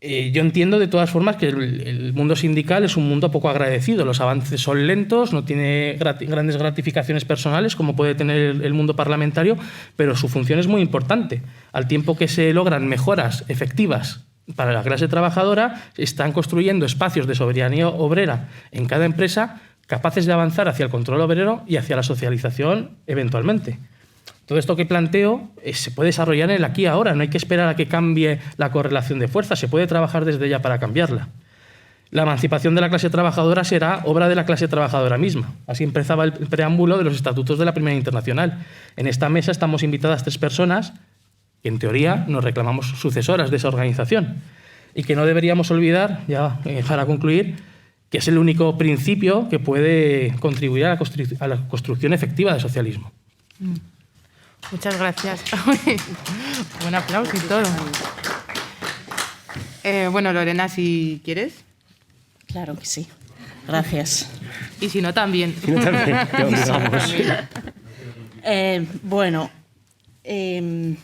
S4: Yo entiendo de todas formas que el mundo sindical es un mundo poco agradecido. Los avances son lentos, no tiene grandes gratificaciones personales como puede tener el mundo parlamentario, pero su función es muy importante. Al tiempo que se logran mejoras efectivas para la clase trabajadora, están construyendo espacios de soberanía obrera en cada empresa capaces de avanzar hacia el control obrero y hacia la socialización eventualmente. Todo esto que planteo se puede desarrollar en el aquí y ahora, no hay que esperar a que cambie la correlación de fuerzas, se puede trabajar desde ya para cambiarla. La emancipación de la clase trabajadora será obra de la clase trabajadora misma. Así empezaba el preámbulo de los estatutos de la Primera Internacional. En esta mesa estamos invitadas 3 personas que, en teoría, nos reclamamos sucesoras de esa organización y que no deberíamos olvidar, ya para concluir, que es el único principio que puede contribuir a la construcción efectiva del socialismo.
S1: Muchas gracias. Buen aplauso y todo. Bueno, Lorena, si quieres.
S2: Claro que sí. Gracias.
S1: Y si no, también.
S2: Bueno, ¿en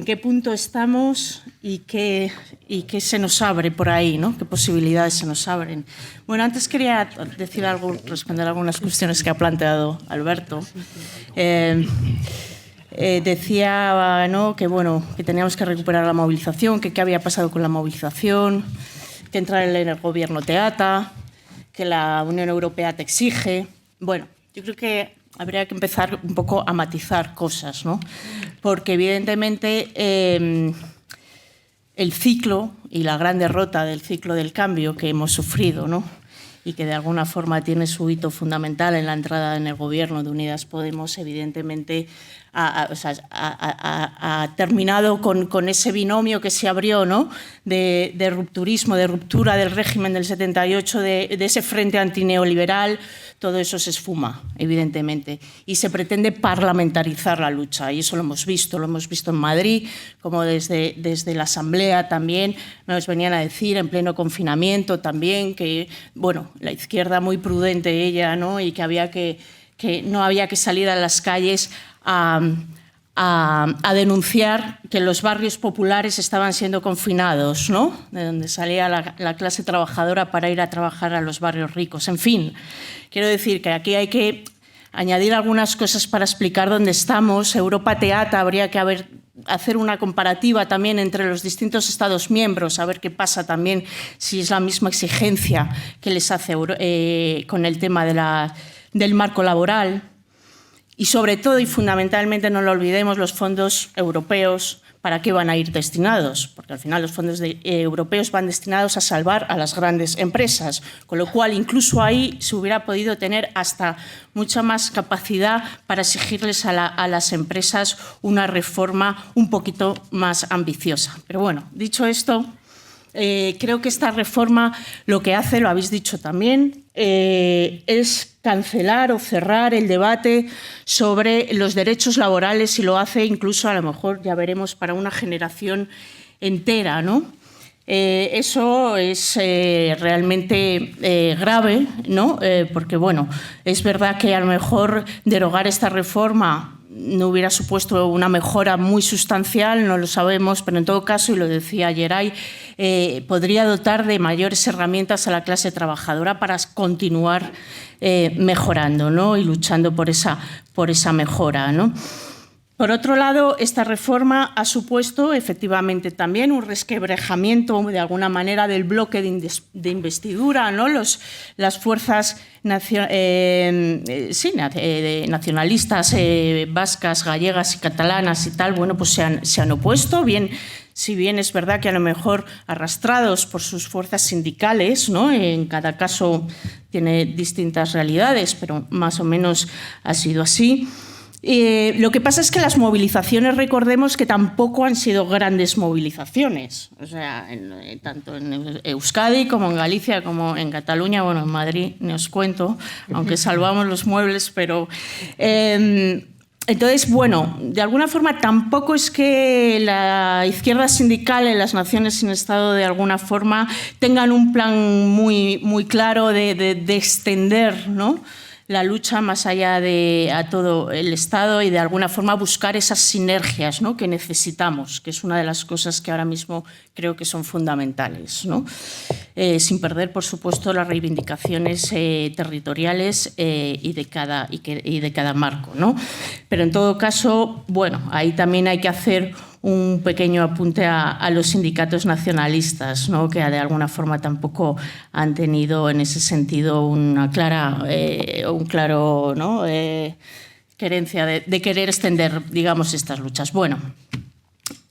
S2: qué punto estamos y qué se nos abre por ahí, ¿no? ¿Qué posibilidades se nos abren? Bueno, antes quería decir algo, responder algunas cuestiones que ha planteado Alberto. Decía, ¿no?, que teníamos que recuperar la movilización, que qué había pasado con la movilización, que entrar en el gobierno te ata, que la Unión Europea te exige. Bueno, yo creo que habría que empezar un poco a matizar cosas, ¿no? Porque evidentemente el ciclo y la gran derrota del ciclo del cambio que hemos sufrido, ¿no? Y que de alguna forma tiene su hito fundamental en la entrada en el gobierno de Unidas Podemos, evidentemente ha terminado con ese binomio que se abrió, ¿no? de rupturismo, de ruptura del régimen del 78, de ese frente antineoliberal. Todo eso se esfuma, evidentemente, y se pretende parlamentarizar la lucha, y eso lo hemos visto en Madrid, como desde la Asamblea también nos venían a decir en pleno confinamiento también que, bueno, la izquierda muy prudente ella, ¿no? Y que no había que salir a las calles a denunciar que los barrios populares estaban siendo confinados, ¿no? De donde salía la clase trabajadora para ir a trabajar a los barrios ricos. En fin, quiero decir que aquí hay que añadir algunas cosas para explicar dónde estamos. Europa Teata, habría que hacer una comparativa también entre los distintos Estados miembros, a ver qué pasa también, si es la misma exigencia que les hace con el tema del marco laboral. Y sobre todo y fundamentalmente, no lo olvidemos, los fondos europeos, ¿para qué van a ir destinados? Porque al final los fondos europeos van destinados a salvar a las grandes empresas, con lo cual incluso ahí se hubiera podido tener hasta mucha más capacidad para exigirles a las empresas una reforma un poquito más ambiciosa. Pero bueno, dicho esto, creo que esta reforma lo que hace, lo habéis dicho también, es cancelar o cerrar el debate sobre los derechos laborales, y lo hace incluso, a lo mejor, ya veremos, para una generación entera, ¿no? Eso es realmente grave, ¿no? Porque, bueno, es verdad que a lo mejor derogar esta reforma no hubiera supuesto una mejora muy sustancial, no lo sabemos, pero en todo caso, y lo decía Geray, podría dotar de mayores herramientas a la clase trabajadora para continuar mejorando, ¿no? Y luchando por esa mejora, ¿no? Por otro lado, esta reforma ha supuesto efectivamente también un resquebrajamiento de alguna manera del bloque de investidura, ¿no? Las fuerzas nacionalistas vascas, gallegas y catalanas y tal, bueno, pues se han opuesto, si bien es verdad que a lo mejor arrastrados por sus fuerzas sindicales, ¿no? En cada caso tiene distintas realidades, pero más o menos ha sido así. Lo que pasa es que las movilizaciones, recordemos que tampoco han sido grandes movilizaciones, o sea, tanto en Euskadi como en Galicia como en Cataluña, bueno, en Madrid ni os cuento, aunque salvamos los muebles, pero entonces, bueno, de alguna forma tampoco es que la izquierda sindical en las naciones sin Estado de alguna forma tengan un plan muy claro de extender, ¿no?, la lucha más allá de a todo el Estado y de alguna forma buscar esas sinergias, ¿no?, que necesitamos, que es una de las cosas que ahora mismo creo que son fundamentales, ¿no? Sin perder, por supuesto, las reivindicaciones territoriales y de cada marco, ¿no? Pero en todo caso, bueno, ahí también hay que hacer un pequeño apunte a los sindicatos nacionalistas, ¿no?, que de alguna forma tampoco han tenido en ese sentido una clara, ¿no?, querencia de querer extender, digamos, estas luchas. Bueno,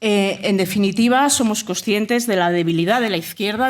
S2: en definitiva, somos conscientes de la debilidad de la izquierda,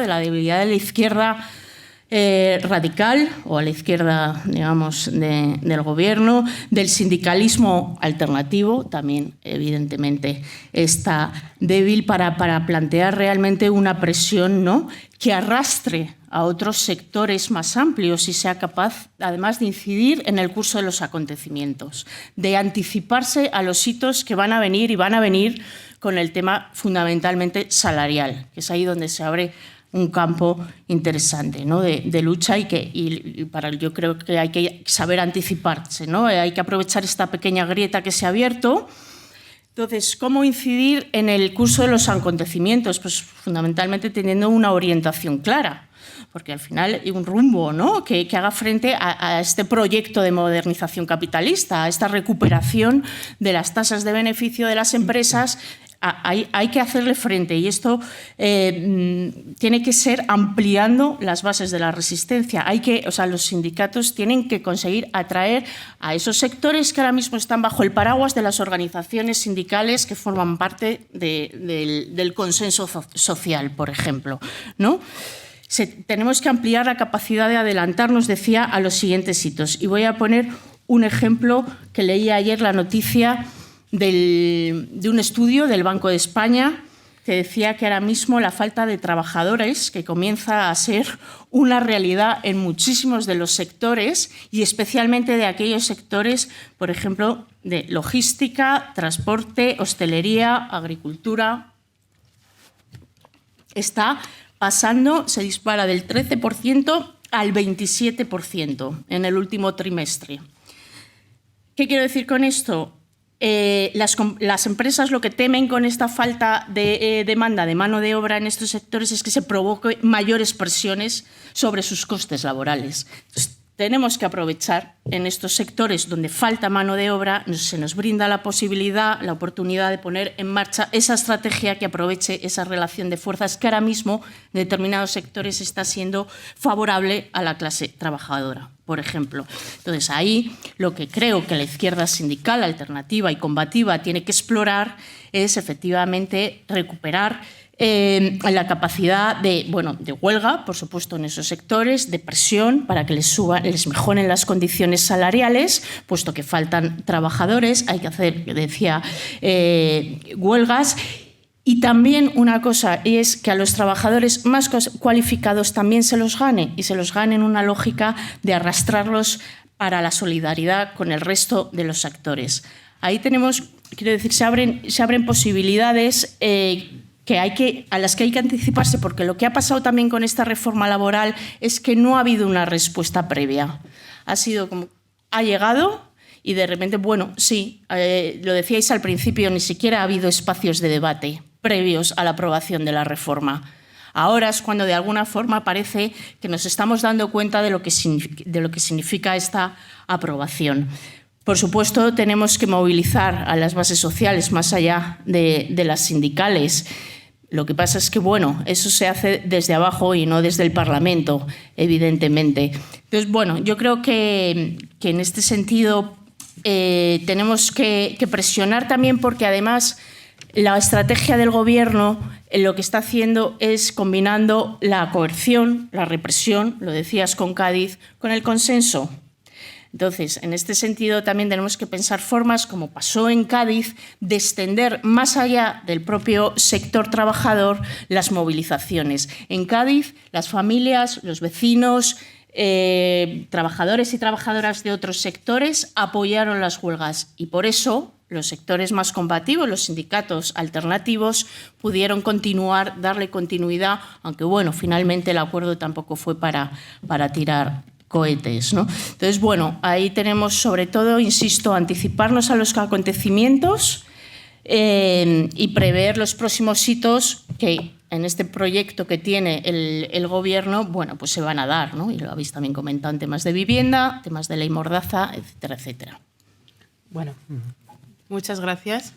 S2: radical, o a la izquierda, digamos, del gobierno, del sindicalismo alternativo, también evidentemente está débil para plantear realmente una presión, ¿no?, que arrastre a otros sectores más amplios y sea capaz, además, de incidir en el curso de los acontecimientos, de anticiparse a los hitos que van a venir y van a venir con el tema fundamentalmente salarial, que es ahí donde se abre un campo interesante, ¿no?, de lucha yo creo que hay que saber anticiparse, ¿no? Hay que aprovechar esta pequeña grieta que se ha abierto. Entonces, ¿cómo incidir en el curso de los acontecimientos? Pues fundamentalmente teniendo una orientación clara, porque al final hay un rumbo, ¿no?, que haga frente a este proyecto de modernización capitalista, a esta recuperación de las tasas de beneficio de las empresas hay que hacerle frente y esto tiene que ser ampliando las bases de la resistencia. Los sindicatos tienen que conseguir atraer a esos sectores que ahora mismo están bajo el paraguas de las organizaciones sindicales que forman parte del consenso social, por ejemplo, ¿no? Tenemos que ampliar la capacidad de adelantarnos, decía, a los siguientes hitos. Y voy a poner un ejemplo que leí ayer, la noticia de un estudio del Banco de España que decía que ahora mismo la falta de trabajadores, que comienza a ser una realidad en muchísimos de los sectores y especialmente de aquellos sectores, por ejemplo, de logística, transporte, hostelería, agricultura, está pasando, se dispara del 13% al 27% en el último trimestre. ¿Qué quiero decir con esto? Las empresas lo que temen con esta falta de demanda de mano de obra en estos sectores es que se provoque mayores presiones sobre sus costes laborales. Entonces, tenemos que aprovechar en estos sectores donde falta mano de obra, se nos brinda la posibilidad, la oportunidad de poner en marcha esa estrategia que aproveche esa relación de fuerzas que ahora mismo en determinados sectores está siendo favorable a la clase trabajadora, por ejemplo. Entonces, ahí lo que creo que la izquierda sindical, alternativa y combativa tiene que explorar es efectivamente recuperar la capacidad de huelga, por supuesto, en esos sectores, de presión para que les mejoren las condiciones salariales, puesto que faltan trabajadores, hay que hacer, decía, huelgas. Y también una cosa es que a los trabajadores más cualificados también se los gane, y se los gane en una lógica de arrastrarlos para la solidaridad con el resto de los actores. Ahí tenemos, quiero decir, se abren posibilidades a las que hay que anticiparse, porque lo que ha pasado también con esta reforma laboral es que no ha habido una respuesta previa. Ha sido como, ha llegado y de repente, sí, lo decíais al principio, ni siquiera ha habido espacios de debate previos a la aprobación de la reforma. Ahora es cuando de alguna forma parece que nos estamos dando cuenta de lo que significa esta aprobación. Por supuesto, tenemos que movilizar a las bases sociales más allá de las sindicales. Lo que pasa es que, eso se hace desde abajo y no desde el Parlamento, evidentemente. Entonces, yo creo que en este sentido tenemos que presionar también, porque además la estrategia del Gobierno lo que está haciendo es combinando la coerción, la represión, lo decías con Cádiz, con el consenso. Entonces, en este sentido también tenemos que pensar formas, como pasó en Cádiz, de extender más allá del propio sector trabajador las movilizaciones. En Cádiz, las familias, los vecinos, trabajadores y trabajadoras de otros sectores apoyaron las huelgas y por eso los sectores más combativos, los sindicatos alternativos, pudieron darle continuidad, aunque finalmente el acuerdo tampoco fue para tirar cohetes, ¿no? Entonces, ahí tenemos sobre todo, insisto, anticiparnos a los acontecimientos y prever los próximos hitos que en este proyecto que tiene el Gobierno, pues se van a dar, ¿no? Y lo habéis también comentado en temas de vivienda, temas de ley Mordaza, etcétera, etcétera.
S1: Muchas gracias.